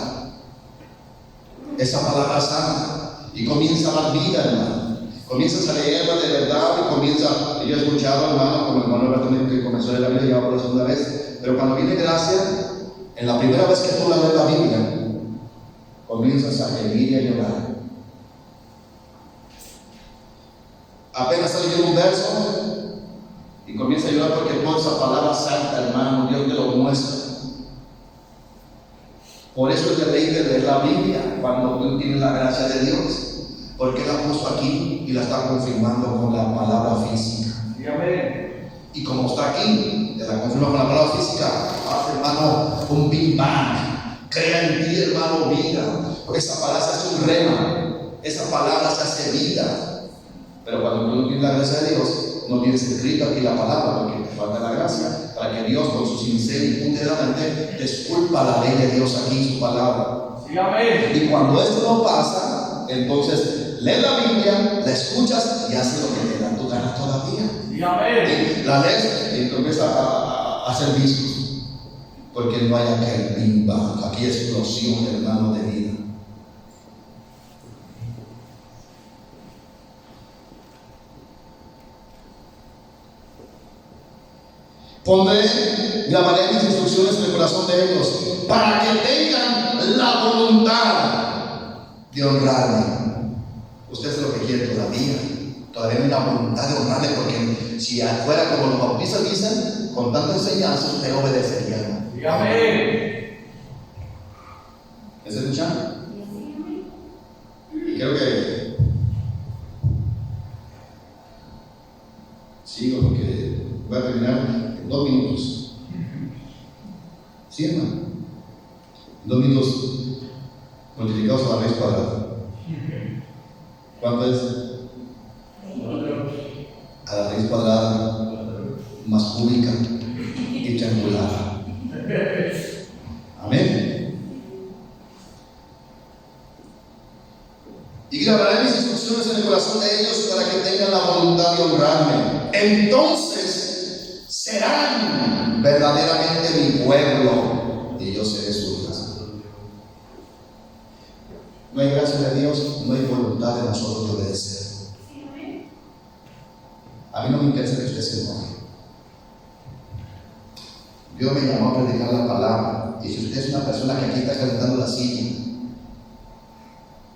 Esa palabra salta y comienza a dar vida, hermano. Comienzas a leerla de verdad y comienza. Yo he escuchado, hermano, como el hermano Bertolín que comenzó a leer la Biblia ya por la segunda vez, pero cuando viene gracia, en la primera vez que tú la lees la Biblia, comienzas a gemir y a llorar. Apenas sale un verso y comienza a llorar porque toda esa palabra salta, hermano, Dios te lo muestra. Por eso es deleite leer la Biblia cuando tú tienes la gracia de Dios, porque Él la puso aquí y la está confirmando con la palabra física. Sí, amén. Y como está aquí, te la confirma con la palabra física, hace, hermano, un Big Bang, crea en ti, hermano, vida. Porque esa palabra se hace un rema, esa palabra se hace vida. Pero cuando tú no tienes la gracia de Dios, no tienes escrito aquí la palabra, porque te falta la gracia, para que Dios con su sincero y puntualmente desculpa la ley de Dios aquí en su palabra. Sí, amén. Y cuando esto no pasa, entonces lee la Biblia, la escuchas y haces lo que te da tu gana todavía. Sí, amén. La lees y empiezas a hacer discos, porque no hay aquel Big Bang, aquí explosión, hermano, de vida. Grabaré mis instrucciones en el corazón de ellos, para que tengan la voluntad de honrarme. Usted es lo que quiere todavía hay una voluntad de honrarle, porque si afuera, como los bautistas dicen, con tanta enseñanza, usted obedecería. Dígame. ¿Está escuchando? Y creo que sigo porque voy a terminar en 2 minutos. ¿Sí, hermano? 2 minutos multiplicados a la raíz cuadrada. ¿Cuánto es? A la raíz cuadrada más cúbica y triangular. Amén. Y grabaré mis instrucciones en el corazón de ellos para que tengan la voluntad de honrarme. Entonces serán verdaderamente mi pueblo y yo seré su casa. No hay gracia de Dios, no hay voluntad de nosotros de obedecer. A mí no me interesa que usted se enoje. Dios me llamó a predicar la palabra, y si usted es una persona que aquí está calentando la silla,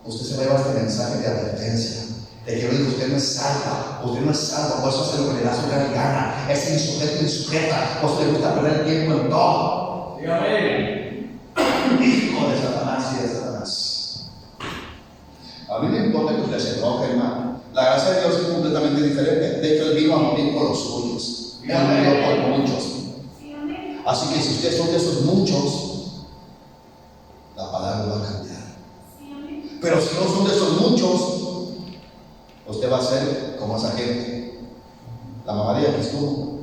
usted se va a llevar este mensaje de advertencia, de que usted no es salva, por eso hace lo que le da su gana, es insujeto, insujeta, por eso le gusta perder el tiempo en todo. Dígame. Hijo de Satanás y de Satanás. A mí me importa que usted se enoje, hermano. La gracia de Dios es completamente diferente. De hecho, Él vino a morir por los suyos. Él murió por muchos. Así que si ustedes son de esos muchos, la palabra va a cambiar. Pero si no son de esos muchos, usted va a ser como esa gente. La mamadilla que estuvo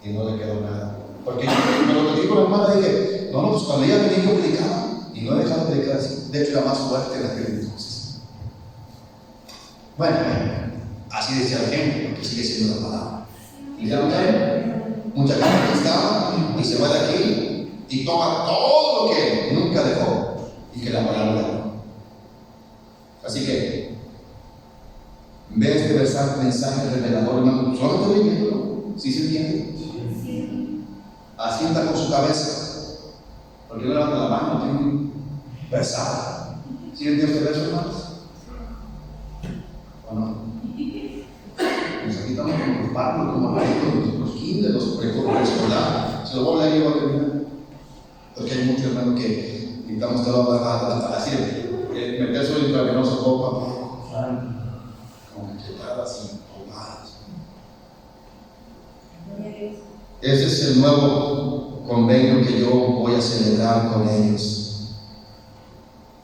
y no le quedó nada. Porque cuando lo dijo la hermana, dije, no, pues cuando ella venía yo predicaba y no he dejado de predicar así. De hecho, era más fuerte en aquel entonces. Bueno, así decía la gente, porque sigue siendo la palabra. ¿Y ya lo ven? Mucha gente aquí está y se va de aquí y toma todo lo que nunca dejó y que la palabra dejó. Así que, ve este mensaje revelador, hermano. Solo estoy leyendo, ¿sí se entiende? Asienta con su cabeza, porque no levanta la mano, tiene un versado. ¿Sí entiende este verso, hermanos? ¿O no? Pues aquí estamos con los párvulos, como los kinder, los preescolar. Se lo voy a leer y voy a terminar. Porque hay muchos hermanos que estamos todos así, meterse en intravenoso poco a poco. Como entregadas y tomadas. Ese es el nuevo convenio que yo voy a celebrar con ellos.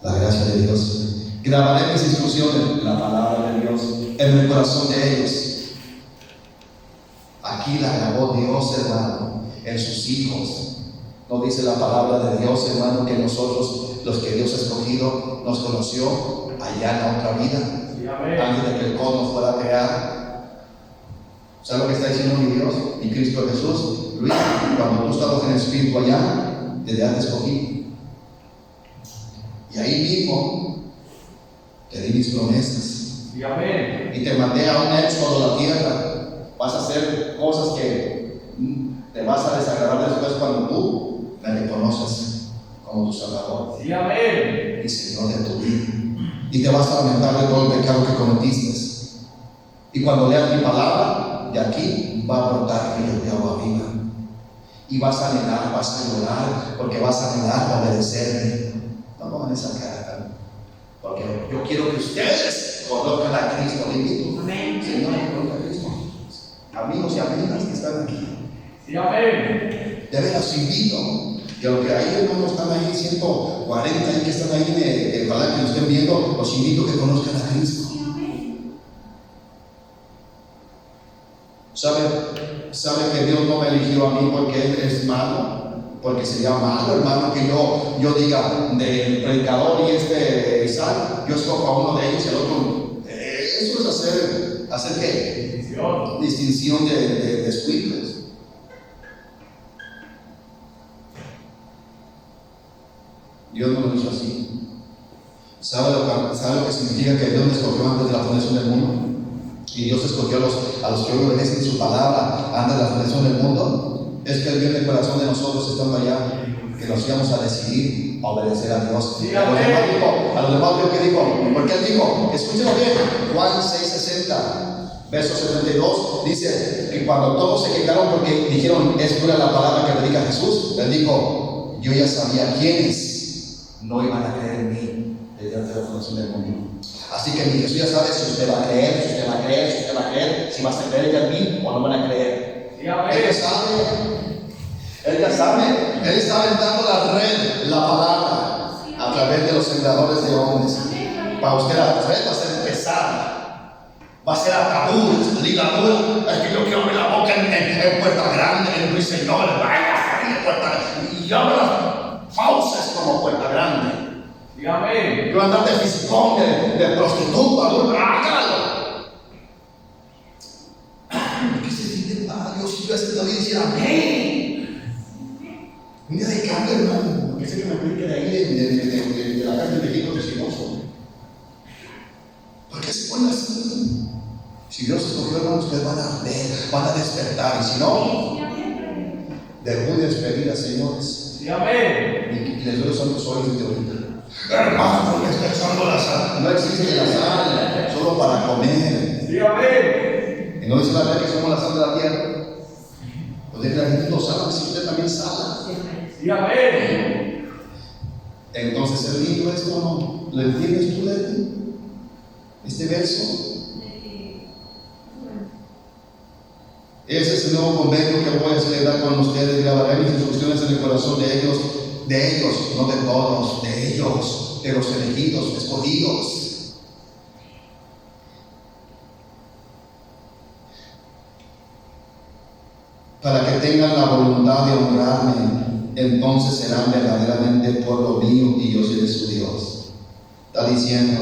La gracia de Dios. Grabaré mis instrucciones, la palabra de Dios, en el corazón de ellos. Aquí la grabó Dios, hermano, en sus hijos. ¿No dice la palabra de Dios, hermano, que nosotros, los que Dios ha escogido, nos conoció allá en la otra vida? Sí, antes de que el cosmos fuera creado. ¿Sabes lo que está diciendo mi Dios y Cristo Jesús? Luis, cuando tú estabas en el Espíritu allá, desde antes escogí. Y ahí mismo te di mis promesas. Sí, amén. Y te mandé a un éxodo a la tierra. Vas a hacer cosas que te vas a desagradar después cuando tú me reconoces como tu Salvador. Sí, amén. Y Señor de tu vida. Y te vas a lamentar de todo el pecado que cometiste. Y cuando leas mi palabra, de aquí va a brotar ríos de agua viva. Y vas a anhelar, vas a llorar, porque vas a anhelar obedecerme. No pongan esa cara, porque yo quiero que ustedes conozcan a Cristo. Le invito, amén, Señor, que conozcan a Cristo. Amigos y amigas que están aquí. Sí, amén. De veras invito. Y a los que ahí, hermanos, están ahí 140 y que están ahí, ojalá que nos estén viendo, los invito a que conozcan a Cristo. ¿Sabe que Dios no me eligió a mí porque Él es malo? Porque sería malo, hermano, que yo diga del predicador y Isaac, yo escojo a uno de ellos y al otro. Eso es hacer ¿qué? Distinción de escuincles. Dios no lo hizo así. ¿Sabe lo que significa que Dios me escogió antes de la fundación del mundo? Y Dios escogió a los que hoy obedecen su palabra antes de la fundación del mundo. Es que Él vio en el corazón de nosotros estando allá que nos íbamos a decidir a obedecer a Dios. Sí, a los demás vio que dijo, porque Él dijo, escúchenlo bien, Juan 6:60, verso 72, dice que cuando todos se quejaron porque dijeron, es dura la palabra que predica Jesús, Él dijo, yo ya sabía quiénes no iban a creer en mí desde antes de la fundación del mundo. Así que mi Jesús ya sabe si usted va a creer, si usted va a creer, si usted va a creer, si vas a creer en mí o no van a creer. Sí, amén. Él ya sabe. Él ya sabe. Él está aventando la red, la palabra, a través de los sembradores de hombres. Para usted la red va a ser pesada. Va a ser ataduras, ligaduras. Es que yo quiero abrir la boca en Puerta Grande, en Ruiseñor, vaya, en Puerta Grande. Y abro las fauces como Puerta Grande. Dígame. Yo andar de fisicón, de prostituta, hágalo. ¿Qué se siente? Dios, si yo hace la vida y decir amén. Un día de cambio, hermano. Que sé que me aplique de ahí, de la cárcel de Egipto Tesimoso. ¿Por qué se pone así? Si Dios escogió, hermano, ustedes van a ver, van a despertar. Y si no, de muy despedida, señores. Dígame. Y les doy los santos oídos de ahorita. Hermano, le está echando la sal. No existe la sal, solo para comer. Sí, amén. Y no dice la Biblia que somos la sal de la tierra. Pues de que la gente lo sabe, si usted también sabe. Sí, amén. Entonces, ¿es lindo esto o no? ¿Lo entiendes tú, Leti? Este verso. Ese es el nuevo convenio que voy a celebrar con ustedes. Grabaré mis instrucciones en el corazón de ellos, no de todos, de ellos, de los elegidos, escogidos. Para que tengan la voluntad de honrarme, entonces serán verdaderamente pueblo mío y yo seré su Dios. Está diciendo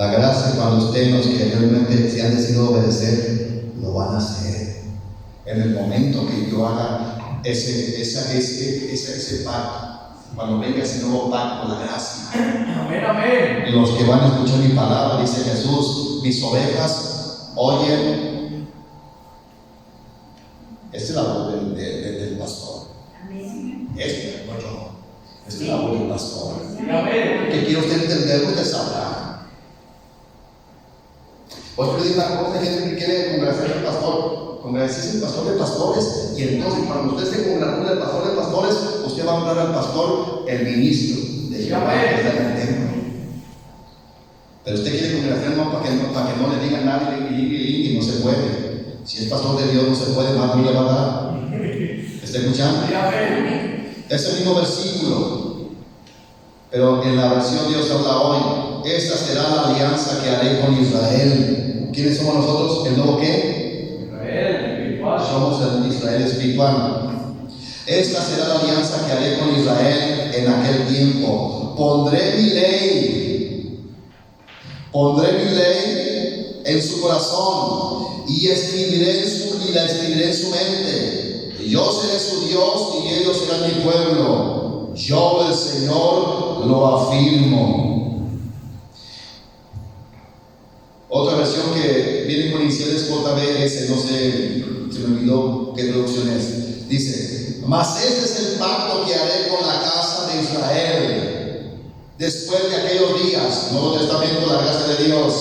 La gracia, cuando estén los que realmente se han decidido obedecer, lo van a hacer. En el momento que yo haga ese pacto, cuando venga ese nuevo pacto, la gracia. Amén, amén. Los que van a escuchar mi palabra, dice Jesús, mis ovejas oyen. Esta es la voz del pastor. Amén. Esta es la voz del pastor. Amén. Que quiere usted entender, usted sabrá. Pues yo le digo una cosa, hay gente que quiere congraciarse al pastor, congraciarse el pastor de pastores, y entonces cuando usted se congratula el pastor de pastores, usted va a hablar al pastor, el ministro de Jehová que está en el templo. Pero usted quiere congraciarnos para que no le digan nada y no se puede. Si es pastor de Dios no se puede, más no le va a dar. ¿Está escuchando? Amén. Es el mismo versículo, pero en la versión Dios habla hoy. Esta será la alianza que haré con Israel. ¿Quiénes somos nosotros? ¿El nuevo qué? Israel espiritual. Somos el Israel espiritual. Esta será la alianza que haré con Israel en aquel tiempo. Pondré mi ley en su corazón y la escribiré en su mente. Yo seré su Dios y ellos serán mi pueblo. Yo, el Señor, lo afirmo. Otra versión que viene con iniciales JBS, no sé, se me olvidó qué traducción es. Dice: mas este es el pacto que haré con la casa de Israel después de aquellos días. Nuevo Testamento, la gracia de Dios.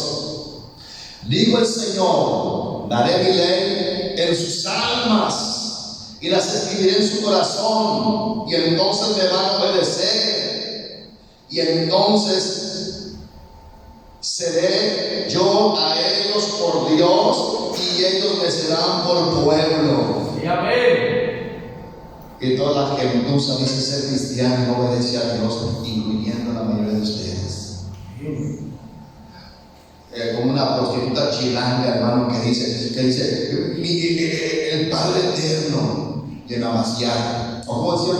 Digo el Señor: daré mi ley en sus almas y las escribiré en su corazón, y entonces me van a obedecer, y entonces seré yo a ellos por Dios y ellos me serán por pueblo. Amén. Y toda la gentuza dice ser cristiano y no obedece a Dios, incluyendo a la mayoría de ustedes. Como una prostituta chilanga, hermano, que dice el Padre Eterno de Namaciar. ¿Cómo decía?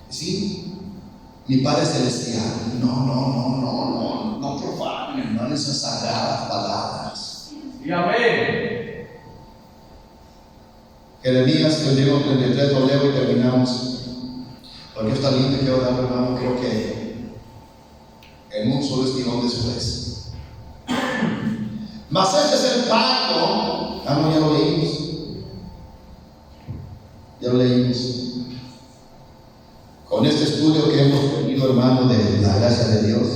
Sí, mi Padre Celestial. No profanen, hermano, esas sagradas palabras. Amén. Jeremías 31:33, lo leo y terminamos. Porque esta línea que quiero dar, hermano, creo que en un solo estirón después. Mas este es el pacto. No, ya lo leímos. Con este estudio que hemos tenido, hermano, de la gracia de Dios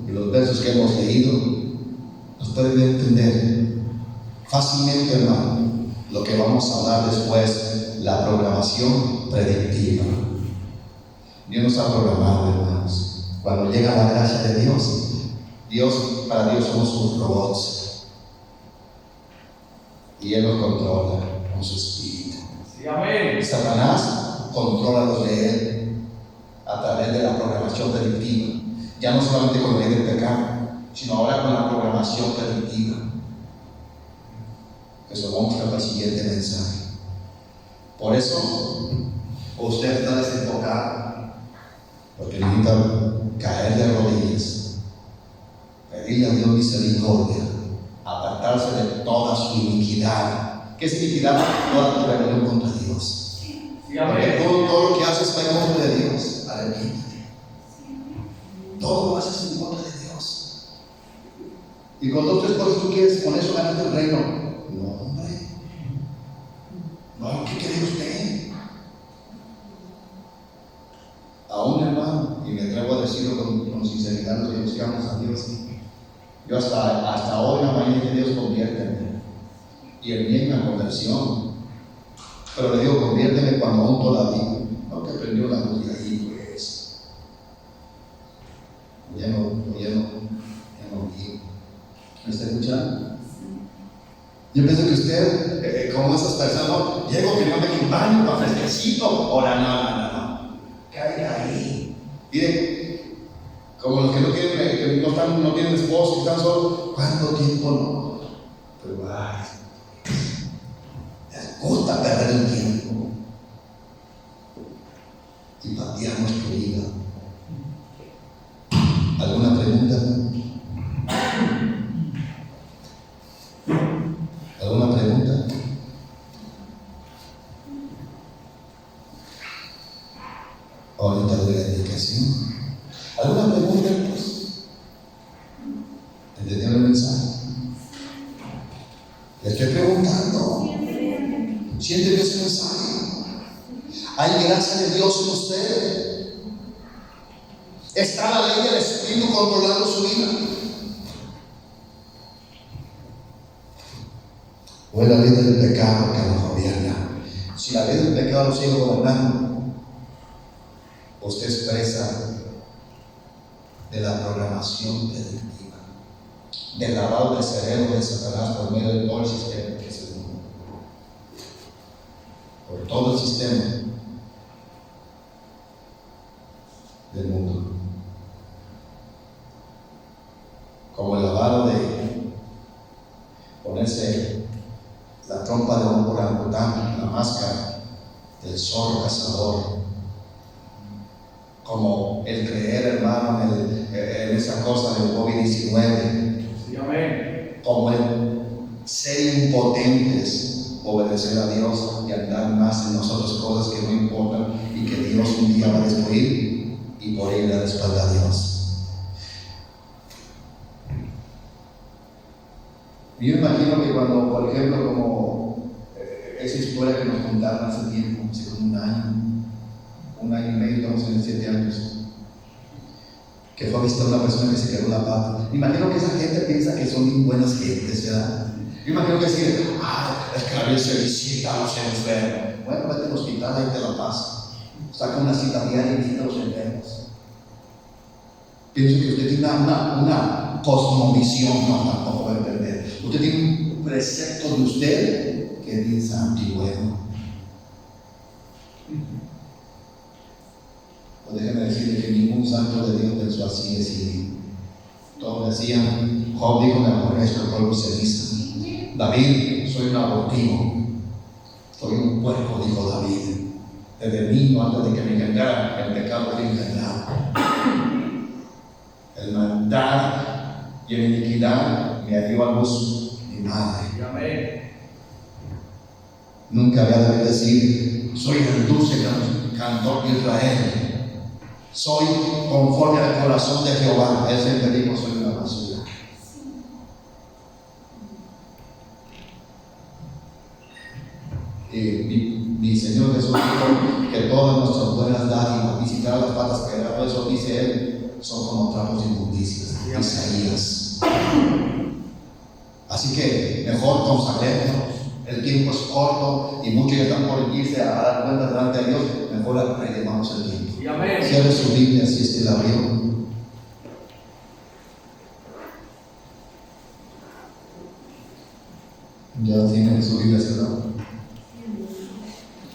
y los versos que hemos leído, nos pueden entender fácilmente, hermano, lo que vamos a hablar después, la programación predictiva. Dios nos ha programado, hermanos. Cuando llega la gracia de Dios, para Dios somos sus robots. Y Él nos controla con su espíritu. Amén. Satanás controla los de Él a través de la programación predictiva. Ya no solamente con la ley del pecado, sino ahora con la programación predictiva. Eso vamos a ver el siguiente mensaje. Por eso, usted está desenfocado, porque necesita caer de rodillas, pedirle a Dios misericordia, apartarse de toda su iniquidad. ¿Qué es iniquidad? Toda tu rebelión contra Dios. Porque todo lo que haces va en contra de Dios. Arrepiéntete. Todo lo haces en contra de Dios. Y con 2 o 3 cosas tú quieres con eso ganarte el reino. No, hombre. No, ¿qué quiere usted? Aún, hermano, y me atrevo a decirlo con sinceridad, los que buscamos a Dios. Yo hasta hoy en la mañana que Dios conviérteme. Y el bien en la conversión. Pero le digo, conviérteme cuando aún todavía. No que prendió la luz y ahí pues. Ya no vi. ¿Me está escuchando? Yo pienso que usted, como esas personas, no, llego que no me quede un baño, para fresquecito. Ahora no. Caiga ahí. Miren, como los que no tienen esposo y están solos, ¿cuánto tiempo no? Pero les gusta perder el tiempo y patear nuestra vida. ¿Alguna pregunta? ¿Alguna pregunta? Ahorita doy la indicación. ¿Alguna pregunta, pues? ¿Entendieron el mensaje? Le estoy preguntando. ¿Siente ese mensaje? ¿Hay gracia de Dios en usted? ¿Está la ley del Espíritu controlando su vida? ¿O es la ley del pecado que nos gobierna? Si la ley del pecado lo sigue gobernando, usted es presa de la programación delictiva, del lavado del cerebro de Satanás por medio de todo el sistema que es el mundo, por todo el sistema del mundo, como el lavado de ponerse la trompa de un orangután, la máscara del zorro cazador, como el creer, hermano, en esa cosa del COVID-19, Sí, amén. como el ser impotentes, obedecer a Dios y andar más en nosotros cosas que no importan y que Dios un día va a destruir, y por ir a la espalda a Dios. Yo imagino que cuando, por ejemplo, como esa historia que nos contaron hace tiempo, hace como un año y medio, estamos en 7 años, que fue a visitar a una persona que se quebró la pata. Me imagino que esa gente piensa que son bien buenas gentes, ¿verdad? Yo imagino que decir, es que la Virgen visita a los enfermos. Bueno, vete al hospital, ahí te la pasa. Saca una cita diaria y visita a los enfermos. Pienso que usted tiene una cosmovisión, no, tampoco va a entender. Usted tiene un precepto de usted que es bien santo y bueno. Pues déjeme decirle que ningún santo de Dios pensó así, decir. Todos decían, Job dijo, me aborrezco el polvo y ceniza. David, soy un abortivo, soy un puerco, dijo David. Desde niño, antes de que me engañaran, el pecado era engañado. El maldad y en iniquidad me dio a luz mi madre. Amén. Nunca había de decir, soy el dulce cantor de Israel. Soy conforme al corazón de Jehová. Él siempre dijo, soy una basura. Mi Señor Jesús dijo que todas nuestras buenas dádivas, visitar las patas pegadas, eso dice Él, son como trapos de inmundicias. Isaías. Así que mejor consagrémonos. El tiempo es corto y muchos ya están por irse a dar cuenta delante de Dios. Mejor rellenamos el tiempo. Cierre su Biblia si es que la abrió. Ya tienen su Biblia cerrada.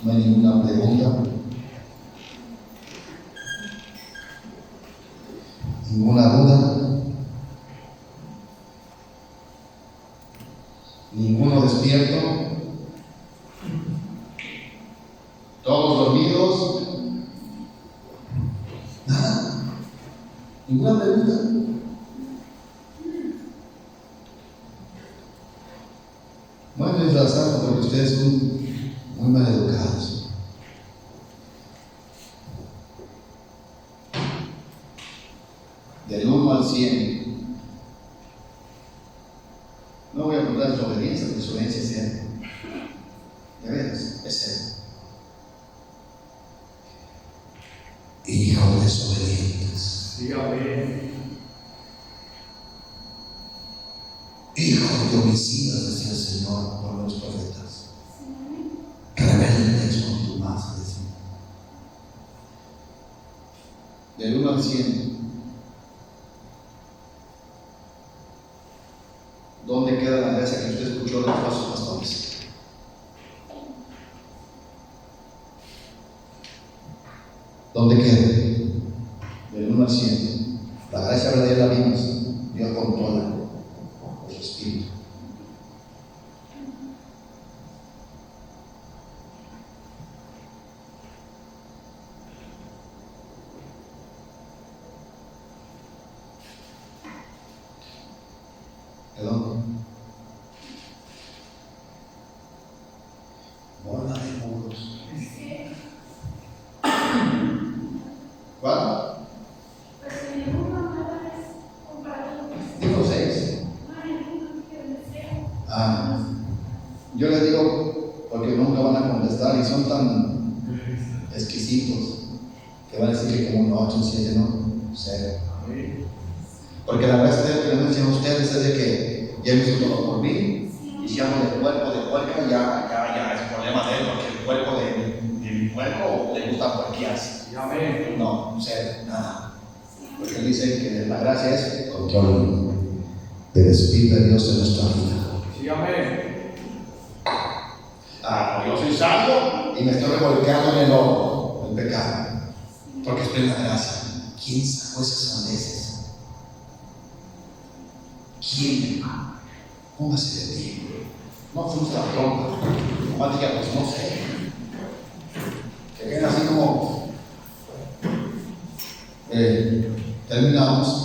No hay ninguna pregunta. ¿Ninguna duda? ¿Ninguno despierto? ¿Todos dormidos? ¿Nada? ¿Ninguna pregunta? Bueno, es razón porque ustedes son muy mal educados. Del 1 al 100. No voy a preguntar su obediencia, porque su obediencia es 100. De veras, es 100. Hijos desobedientes. Sí, amén. Hijos de homicidas, decía el Señor por los profetas. Rebeldes con tu masa, decía. Del 1 al 100. ¿Dónde queda la iglesia que usted escuchó de los falsos pastores? ¿Dónde queda? Del 1 al 100. La gracia verdadera la vimos. Dios controla el espíritu. ¿Perdón? ¿Cuál? Dijo 6. Yo les digo porque nunca van a contestar y son tan exquisitos que van a decir que como un 8, un 7, no, 0. Porque la verdad es que les menciono a ustedes es de que ya hizo todo por mí y si hablo de puerco, ya es problema de él porque el puerco de mi puerco le gusta puerquearse. No, 0, nada. Porque él dice que la gracia es control del Espíritu de Dios en nuestra vida. Yo soy salvo y me estoy revolcando en el lodo, el pecado, porque estoy en la gracia. ¿Quién sacó esas sandeces? ¿Quién? Póngase de ti. No frustra trompa. No diga, pues no sé. Que queden así como. Terminamos.